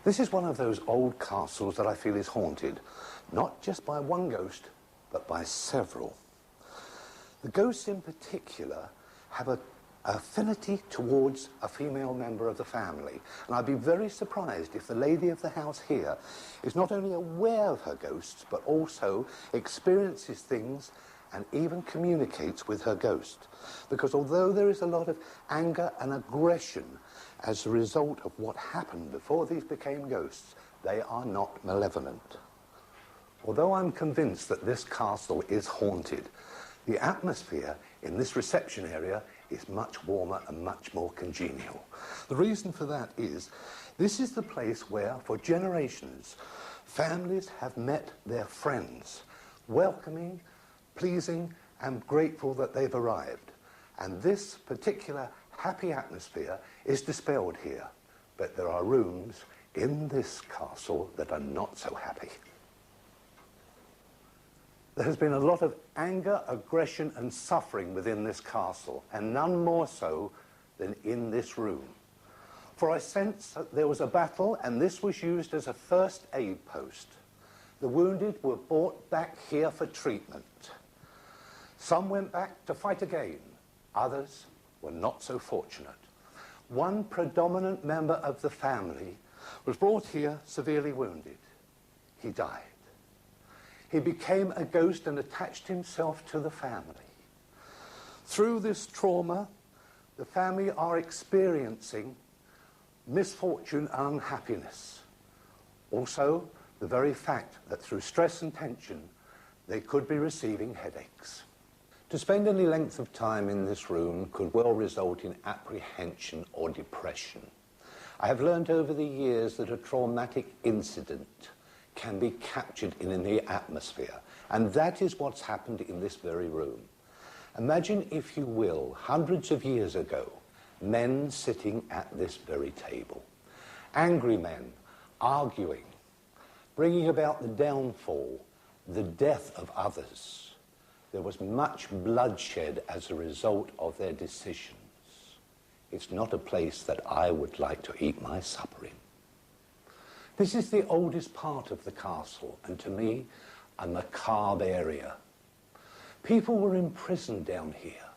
Speaker 1: This is one of those old castles that I feel is haunted, not just by one ghost, but by several. The ghosts in particular have an affinity towards a female member of the family, and I'd be very surprised if the lady of the house here is not only aware of her ghosts, but also experiences things and even communicates with her ghost. Because although there is a lot of anger and aggression as a result of what happened before these became ghosts, they are not malevolent. Although I'm convinced that this castle is haunted, the atmosphere in this reception area is much warmer and much more congenial. The reason for that is, this is the place where, for generations, families have met their friends, welcoming, pleasing, and grateful that they've arrived. And this particular happy atmosphere is dispelled here. But there are rooms in this castle that are not so happy. There has been a lot of anger, aggression, and suffering within this castle, and none more so than in this room. For I sense that there was a battle, and this was used as a first aid post. The wounded were brought back here for treatment. Some went back to fight again. Others were not so fortunate. One predominant member of the family was brought here severely wounded. He died. He became a ghost and attached himself to the family. Through this trauma, the family are experiencing misfortune and unhappiness. Also, the very fact that through stress and tension, they could be receiving headaches. To spend any length of time in this room could well result in apprehension or depression. I have learned over the years that a traumatic incident can be captured in the atmosphere, and that is what's happened in this very room. Imagine, if you will, hundreds of years ago, men sitting at this very table. Angry men, arguing, bringing about the downfall, the death of others. There was much bloodshed as a result of their decisions. It's not a place that I would like to eat my supper in. This is the oldest part of the castle, and to me, a macabre area. People were imprisoned down here,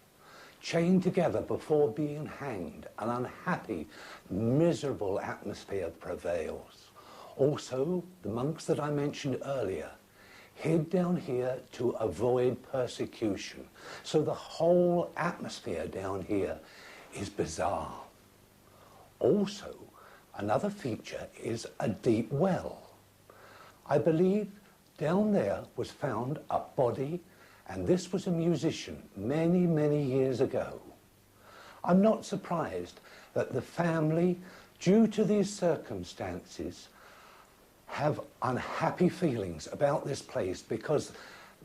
Speaker 1: chained together before being hanged. An unhappy, miserable atmosphere prevails. Also, the monks that I mentioned earlier hid down here to avoid persecution. So the whole atmosphere down here is bizarre. Also, another feature is a deep well. I believe down there was found a body, and this was a musician many, many years ago. I'm not surprised that the family, due to these circumstances, have unhappy feelings about this place because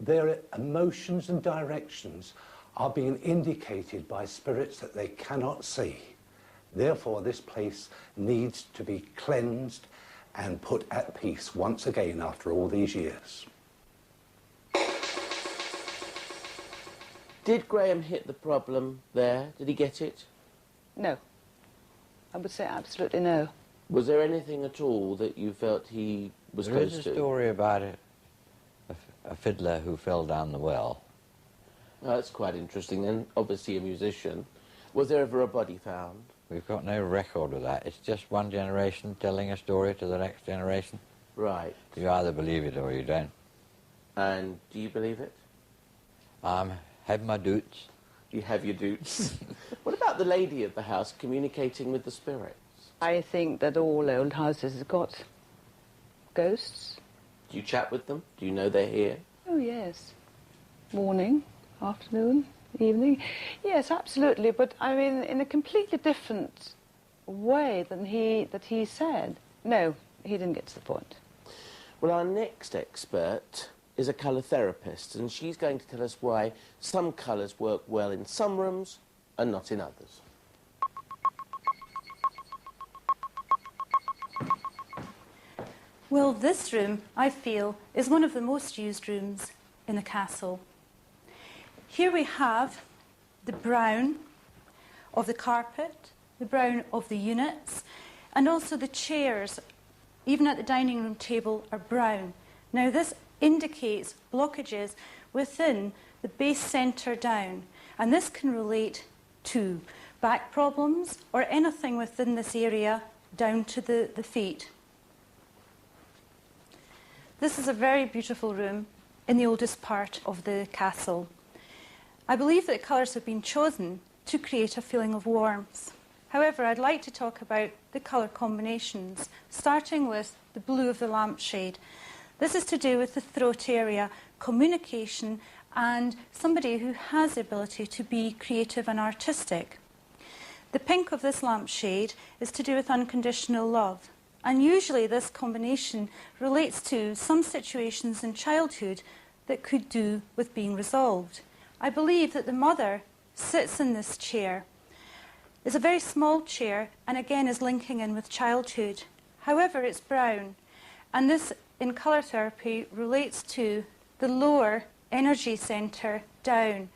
Speaker 1: their emotions and directions are being indicated by spirits that they cannot see. Therefore, this place needs to be cleansed and put at peace once again after all these years.
Speaker 2: Did Graham hit the problem there? Did he get it?
Speaker 15: No. I would say absolutely no.
Speaker 2: Was there anything at all that you felt he was close to?
Speaker 22: There is a story about it, a fiddler who fell down the well.
Speaker 2: Oh, that's quite interesting then. Obviously a musician. Was there ever a body found?
Speaker 22: We've got no record of that. It's just one generation telling a story to the next generation.
Speaker 2: Right.
Speaker 22: You either believe it or you don't.
Speaker 2: And do you believe it?
Speaker 22: Have my doots.
Speaker 2: You have your doots. What about the lady of the house communicating with the spirits?
Speaker 15: I think that all old houses have got ghosts.
Speaker 2: Do you chat with them? Do you know they're here?
Speaker 15: Oh, yes. Morning, afternoon, evening. Yes, absolutely. But, I mean, in a completely different way than he said. No, he didn't get to the point.
Speaker 2: Well, our next expert is a colour therapist, and she's going to tell us why some colours work well in some rooms and not in others.
Speaker 4: Well, this room, I feel, is one of the most used rooms in the castle. Here we have the brown of the carpet, the brown of the units, and also the chairs, even at the dining room table, are brown. Now, this indicates blockages within the base centre down, and this can relate to back problems or anything within this area down to the feet. This is a very beautiful room in the oldest part of the castle. I believe that colours have been chosen to create a feeling of warmth. However, I'd like to talk about the colour combinations, starting with the blue of the lampshade. This is to do with the throat area, communication, and somebody who has the ability to be creative and artistic. The pink of this lampshade is to do with unconditional love. And usually this combination relates to some situations in childhood that could do with being resolved. I believe that the mother sits in this chair. It's a very small chair and again is linking in with childhood. However, it's brown, and this in colour therapy relates to the lower energy centre down,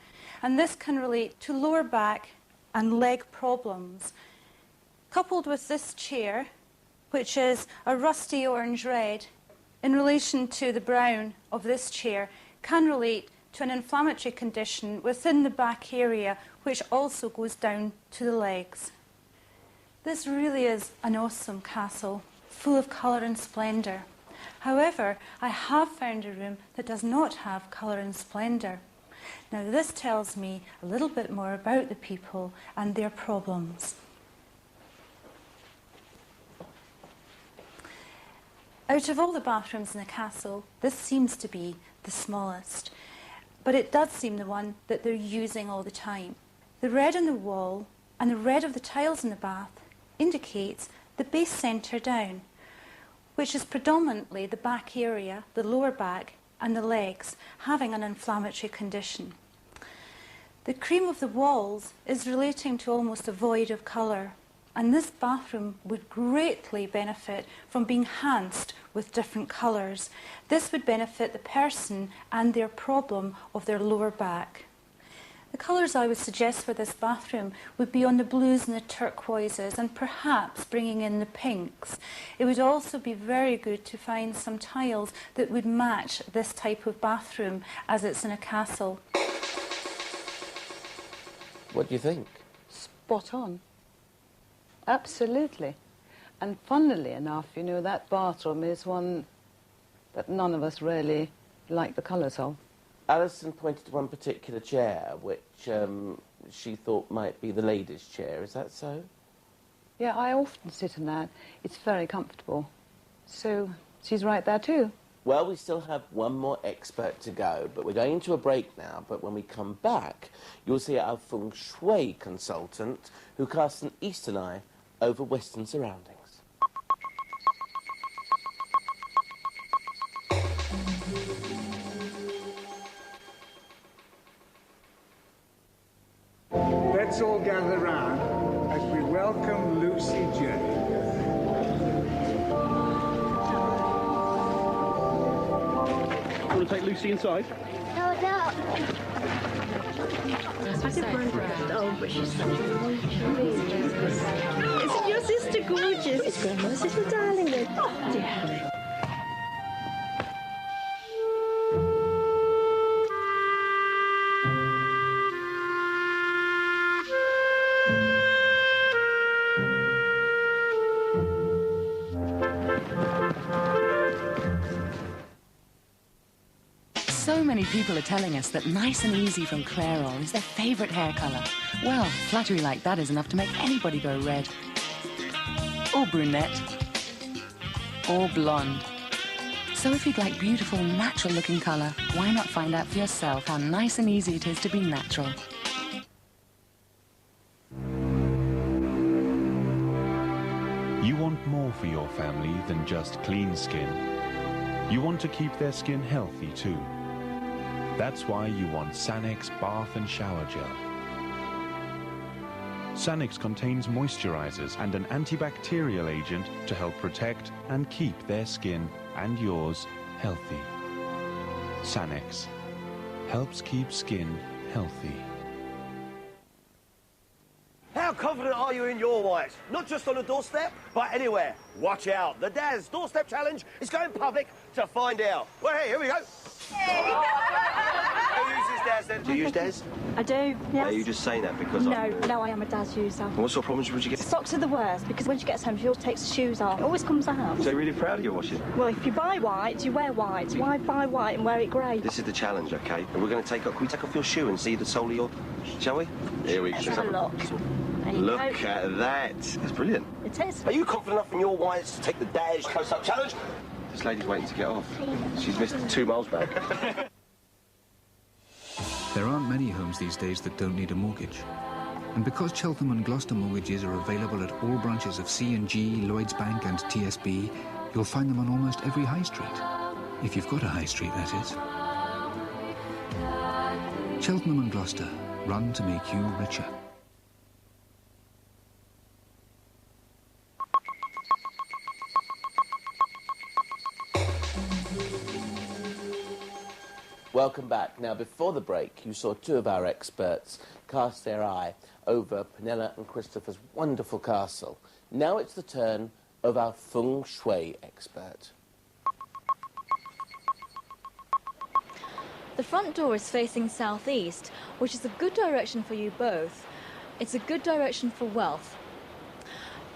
Speaker 4: and this can relate to lower back and leg problems. Coupled with this chair, which is a rusty orange red, in relation to the brown of this chair, can relate to an inflammatory condition within the back area, which also goes down to the legs. This really is an awesome castle, full of colour and splendour. However, I have found a room that does not have colour and splendour. Now, this tells me a little bit more about the people and their problems. Out of all the bathrooms in the castle, this seems to be the smallest, but it does seem the one that they're using all the time. The red on the wall and the red of the tiles in the bath indicates the base centre down, which is predominantly the back area, the lower back and the legs, having an inflammatory condition. The cream of the walls is relating to almost a void of colour, and this bathroom would greatly benefit from being enhanced with different colours. This would benefit the person and their problem of their lower back. The colours I would suggest for this bathroom would be on the blues and the turquoises, and perhaps bringing in the pinks. It would also be very good to find some tiles that would match this type of bathroom as it's in a castle.
Speaker 2: What do you think?
Speaker 15: Spot on. Absolutely. And funnily enough, you know, that bathroom is one that none of us really like the colours of.
Speaker 2: Alison pointed to one particular chair, which she thought might be the ladies' chair. Is that so?
Speaker 15: Yeah, I often sit in that. It's very comfortable. So she's right there too.
Speaker 2: Well, we still have one more expert to go, but we're going into a break now. But when we come back, you'll see our feng shui consultant who casts an Eastern eye over Western surroundings.
Speaker 3: Let's all gather round as we welcome Lucy J.
Speaker 5: Want to take Lucy inside?
Speaker 23: No. I did my friend. Oh, but she's such a gorgeous. Isn't your sister gorgeous? It's Grandma's little darling then. Oh, dear.
Speaker 24: So many people are telling us that Nice and Easy from Clairol is their favourite hair colour. Well, flattery like that is enough to make anybody go red. Or brunette. Or blonde. So if you'd like beautiful, natural-looking colour, why not find out for yourself how nice and easy it is to be natural?
Speaker 25: You
Speaker 5: want more for your family than just clean skin. You want to keep their skin healthy too. That's why you want Sanex Bath and Shower Gel. Sanex contains moisturizers and an antibacterial agent to help protect and keep their skin and yours healthy. Sanex helps keep skin healthy.
Speaker 6: How confident are you in your white? Not just on a doorstep, but anywhere. Watch out. The Daz Doorstep Challenge is going public to find out. Well, hey, here we go. Who uses Daz then? Do you use Daz?
Speaker 23: I do, yes.
Speaker 6: Are you just saying that because
Speaker 23: No, I am a Daz user.
Speaker 6: And what sort of problems would you get?
Speaker 23: Socks are the worst, because when she gets home, she always takes the shoes off. It always comes out.
Speaker 6: So you're really proud of your washing?
Speaker 23: Well, if you buy white, you wear white. Why buy white and wear it grey?
Speaker 6: This is the challenge, OK? And we're going to take off... Can we take off your shoe and see the sole of your... Shall we? Here we go.
Speaker 23: Let's have a look.
Speaker 6: Look at that. It's brilliant.
Speaker 23: It is.
Speaker 6: Are you confident enough in your whites to take the Daz Close-Up Challenge? This lady's waiting to get off. She's missed 2 miles back.
Speaker 7: There aren't many homes these days that don't need a mortgage. And because Cheltenham and Gloucester mortgages are available at all branches of C&G, Lloyds Bank and TSB, you'll find them on almost every high street. If you've got a high street, that is. Cheltenham and Gloucester, run to make you richer.
Speaker 2: Welcome back. Now, before the break, you saw 2 of our experts cast their eye over Penella and Christopher's wonderful castle. Now it's the turn of our feng shui expert.
Speaker 8: The front door is facing southeast, which is a good direction for you both. It's a good direction for wealth.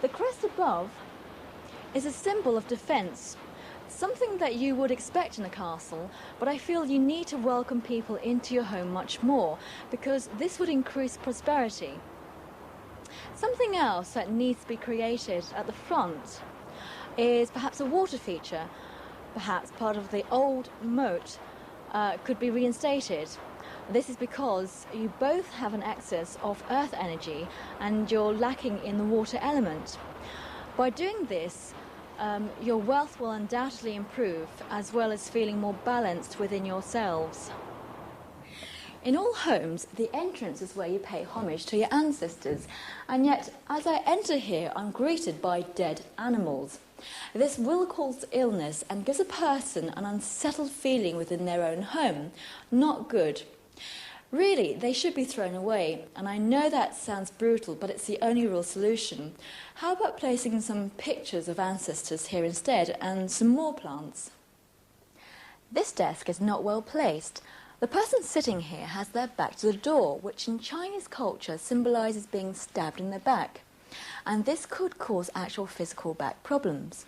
Speaker 8: The crest above is a symbol of defence. Something that you would expect in a castle, but I feel you need to welcome people into your home much more, because this would increase prosperity. Something else that needs to be created at the front is perhaps a water feature. Perhaps part of the old moat could be reinstated. This is because you both have an excess of earth energy and you're lacking in the water element. By doing this, your wealth will undoubtedly improve, as well as feeling more balanced within yourselves. In all homes, the entrance is where you pay homage to your ancestors, and yet as I enter here, I'm greeted by dead animals. This will cause illness and gives a person an unsettled feeling within their own home. Not good. Really, they should be thrown away, and I know that sounds brutal, but it's the only real solution. How about placing some pictures of ancestors here instead, and some more plants? This desk is not well placed. The person sitting here has their back to the door, which in Chinese culture symbolises being stabbed in the back, and this could cause actual physical back problems.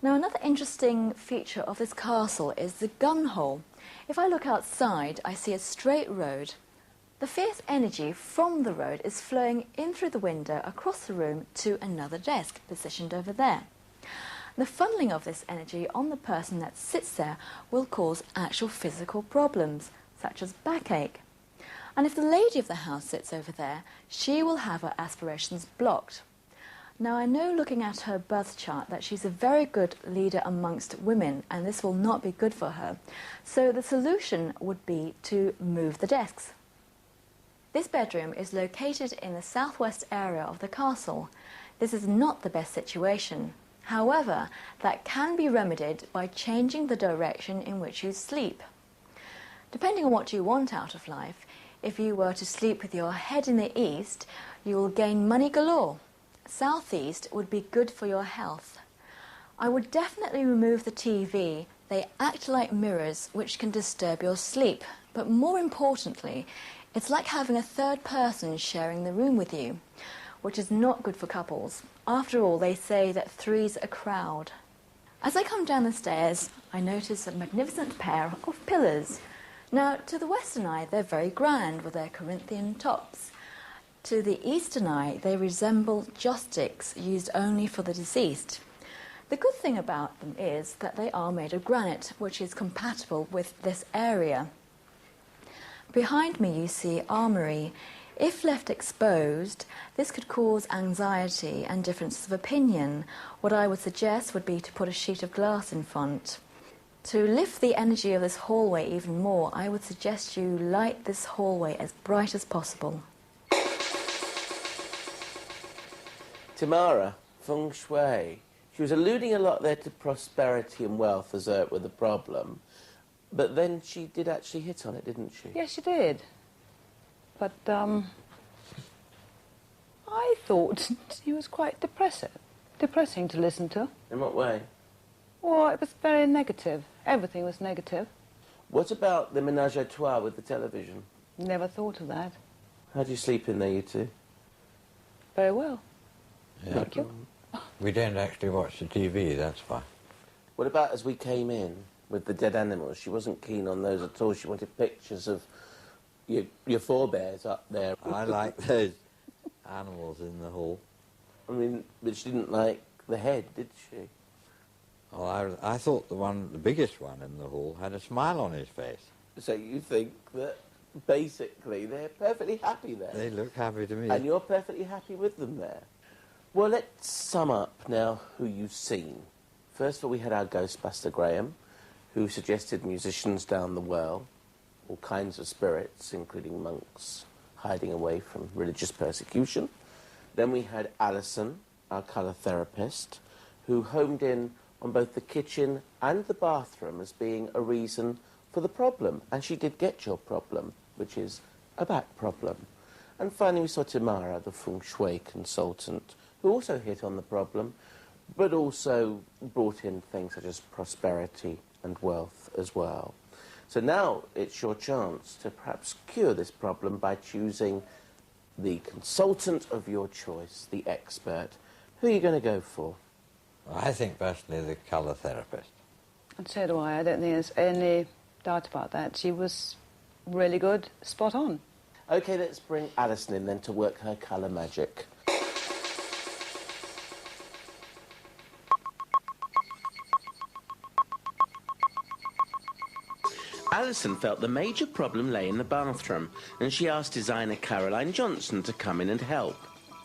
Speaker 8: Now, another interesting feature of this castle is the gun hole. If I look outside, I see a straight road. The fierce energy from the road is flowing in through the window across the room to another desk positioned over there. The funneling of this energy on the person that sits there will cause actual physical problems, such as backache. And if the lady of the house sits over there, she will have her aspirations blocked. Now, I know looking at her birth chart that she's a very good leader amongst women, and this will not be good for her. So the solution would be to move the desks. This bedroom is located in the southwest area of the castle. This is not the best situation. However, that can be remedied by changing the direction in which you sleep. Depending on what you want out of life, if you were to sleep with your head in the east, you will gain money galore. Southeast would be good for your health. I would definitely remove the TV. They act like mirrors which can disturb your sleep. But more importantly, it's like having a third person sharing the room with you, which is not good for couples. After all, they say that three's a crowd. As I come down the stairs, I notice a magnificent pair of pillars. Now, to the western eye, they're very grand with their Corinthian tops. To the eastern eye, they resemble joss sticks used only for the deceased. The good thing about them is that they are made of granite, which is compatible with this area. Behind me you see armoury. If left exposed, this could cause anxiety and differences of opinion. What I would suggest would be to put a sheet of glass in front. To lift the energy of this hallway even more, I would suggest you light this hallway as bright as possible.
Speaker 2: Tamara, feng shui. She was alluding a lot there to prosperity and wealth as though it were the problem. But then she did actually hit on it, didn't she?
Speaker 15: Yes, she did. But, I thought she was quite depressing to listen to.
Speaker 2: In what way?
Speaker 15: Well, it was very negative. Everything was negative.
Speaker 2: What about the menage a trois with the television?
Speaker 15: Never thought of that.
Speaker 2: How do you sleep in there, you two?
Speaker 15: Very well.
Speaker 22: Yeah.
Speaker 15: Thank you.
Speaker 22: We don't actually watch the TV, that's why.
Speaker 2: What about as we came in with the dead animals? She wasn't keen on those at all. She wanted pictures of your forebears up there.
Speaker 22: I like those animals in the hall.
Speaker 2: I mean, but she didn't like the head, did she?
Speaker 22: Well, I thought the biggest one in the hall had a smile on his face.
Speaker 2: So you think that basically they're perfectly happy there?
Speaker 22: They look happy to me.
Speaker 2: And you're perfectly happy with them there? Well, let's sum up now who you've seen. First of all, we had our Ghostbuster Graham, who suggested musicians down the well, all kinds of spirits, including monks, hiding away from religious persecution. Then we had Alison, our colour therapist, who homed in on both the kitchen and the bathroom as being a reason for the problem. And she did get your problem, which is a back problem. And finally we saw Tamara, the feng shui consultant, who also hit on the problem, but also brought in things such as prosperity and wealth as well. So now it's your chance to perhaps cure this problem by choosing the consultant of your choice, the expert. Who are you going to go for?
Speaker 22: I think personally the colour therapist.
Speaker 15: And so do I. I don't think there's any doubt about that. She was really good, spot on.
Speaker 2: OK, let's bring Alison in then to work her colour magic. Alison felt the major problem lay in the bathroom, and she asked designer Caroline Johnson to come in and help.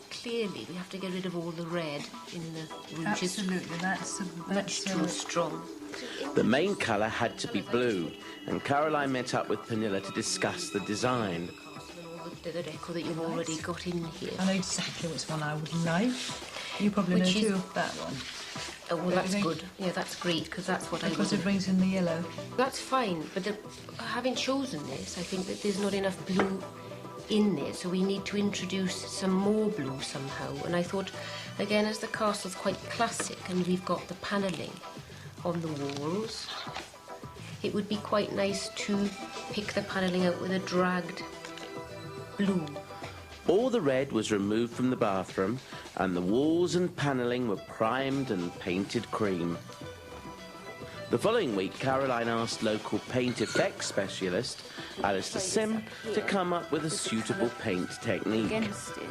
Speaker 11: Clearly, we have to get rid of all the red in the room.
Speaker 13: Absolutely, that's
Speaker 11: much too strong.
Speaker 2: The main colour had to be blue, and Caroline met up with Pernilla to discuss the design.
Speaker 11: The decor that you've already got in here.
Speaker 13: I know exactly which one I would like. You probably know too of that one.
Speaker 11: Oh, well, that's good. Yeah, that's great, because that's what I
Speaker 13: Because it brings in the yellow.
Speaker 11: That's fine, but having chosen this, I think that there's not enough blue in there, so we need to introduce some more blue somehow. And I thought, again, as the castle's quite classic and we've got the panelling on the walls, it would be quite nice to pick the panelling out with a dragged blue.
Speaker 2: All the red was removed from the bathroom, and the walls and panelling were primed and painted cream. The following week, Caroline asked local paint effects specialist Alistair Sim to come up with a suitable paint technique.
Speaker 11: Against it.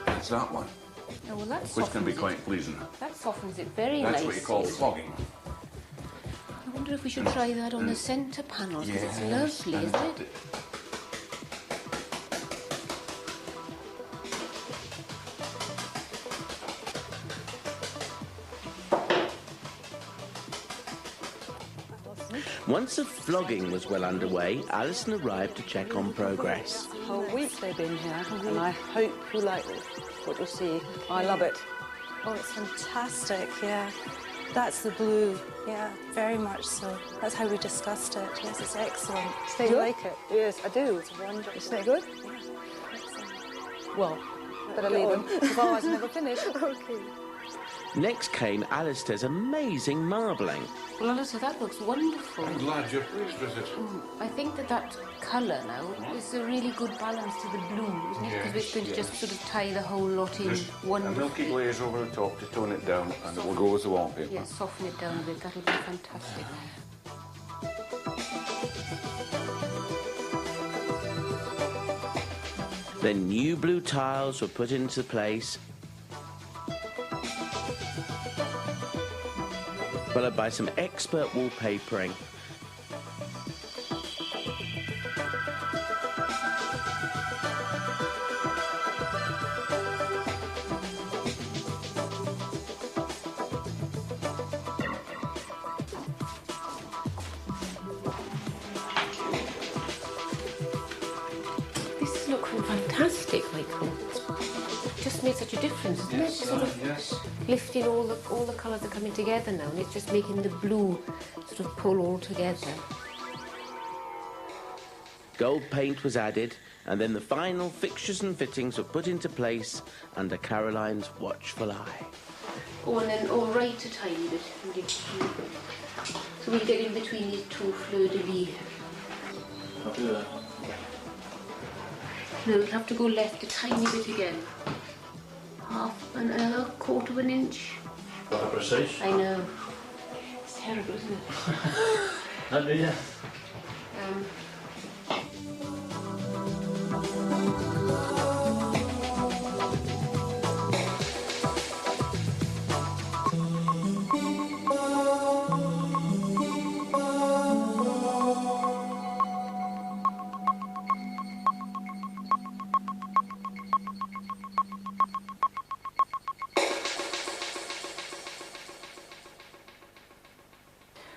Speaker 16: It's that one.
Speaker 11: Oh, well, that
Speaker 16: Which can be quite pleasing.
Speaker 11: That softens it very
Speaker 16: That's
Speaker 11: nicely.
Speaker 16: what you call fogging.
Speaker 11: I wonder if we should try that on the centre panels, because it's lovely, isn't it?
Speaker 2: Once the flogging was well underway, Alison arrived to check on progress.
Speaker 15: A whole week they've been here, and I hope you like what you see. I love it.
Speaker 4: Oh, it's fantastic, yeah. That's the blue, yeah, very much so. That's how we discussed it. Yes, it's excellent.
Speaker 15: Do you like it?
Speaker 4: Yes, I do. It's wonderful.
Speaker 15: Isn't it good? Well, better leave them, otherwise I never finish.
Speaker 4: Okay.
Speaker 2: Next came Alistair's amazing marbling.
Speaker 11: Well, Alistair, that looks wonderful.
Speaker 16: I'm glad you're pleased with it.
Speaker 11: I think that colour now is a really good balance to the blue, isn't it? Because it's going to just sort of tie the whole lot in
Speaker 16: Just a
Speaker 11: wonderfully.
Speaker 16: milky glaze over the top to tone it down, and it will go as a wallpaper.
Speaker 11: Yeah, soften it down a bit. That'll be fantastic.
Speaker 2: Then new blue tiles were put into place, followed by some expert wallpapering.
Speaker 11: been fantastic, Michael. It just made such a difference, doesn't it? Sort of lifting all the colours are coming together now, and it's just making the blue sort of pull all together.
Speaker 2: Gold paint was added, and then the final fixtures and fittings were put into place under Caroline's watchful eye.
Speaker 11: Oh, and then right a tiny bit. So we get in between these two fleur-de-lis.
Speaker 2: I'll do that.
Speaker 11: No, we'll have to go left a tiny bit again. Half, another quarter of an inch.
Speaker 2: Not precise.
Speaker 11: I know. It's terrible, isn't it?
Speaker 2: That'd be it.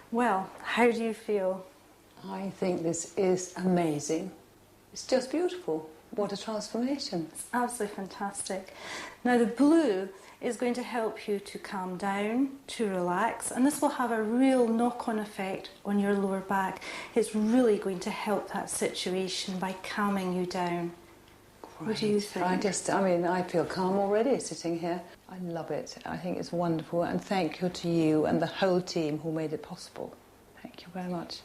Speaker 4: Well, how do you feel?
Speaker 15: I think this is amazing. It's just beautiful. What a transformation.
Speaker 4: It's absolutely fantastic. Now the blue is going to help you to calm down, to relax, and this will have a real knock-on effect on your lower back. It's really going to help that situation by calming you down.
Speaker 15: Great.
Speaker 4: What do you think?
Speaker 15: I feel calm already sitting here. I love it. I think it's wonderful, and thank you to you and the whole team who made it possible. Thank you very much.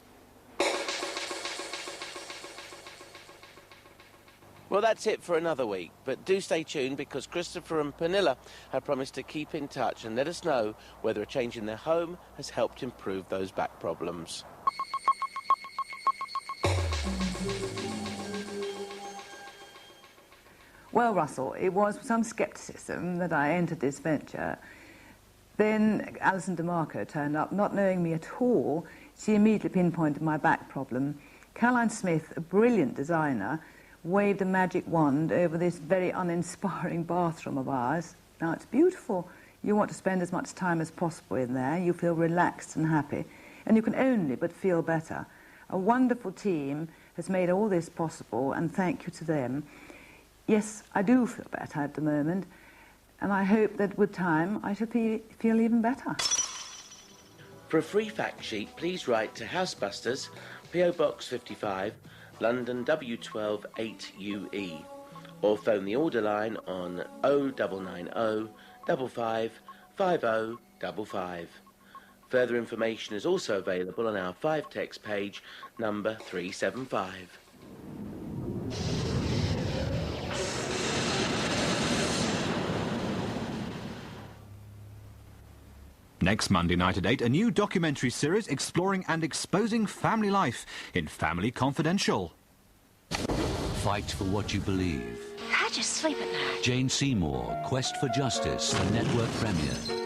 Speaker 2: Well, that's it for another week, but do stay tuned because Christopher and Pernilla have promised to keep in touch and let us know whether a change in their home has helped improve those back problems.
Speaker 17: Well, Russell, it was with some scepticism that I entered this venture. Then Alison Demarco turned up, not knowing me at all. She immediately pinpointed my back problem. Caroline Smith, a brilliant designer, waved a magic wand over this very uninspiring bathroom of ours. Now, it's beautiful. You want to spend as much time as possible in there. You feel relaxed and happy, and you can only but feel better. A wonderful team has made all this possible, and thank you to them. Yes, I do feel better at the moment, and I hope that with time I shall feel even better.
Speaker 2: For a free fact sheet, please write to Housebusters, PO Box 55, London W12 8UE, or phone the order line on 0990 55 5055. Further information is also available on our 5-text page, number 375.
Speaker 18: Next Monday night at 8, a new documentary series exploring and exposing family life in Family Confidential.
Speaker 19: Fight for what you believe.
Speaker 21: How'd you sleep at night?
Speaker 19: Jane Seymour, Quest for Justice, the network premiere.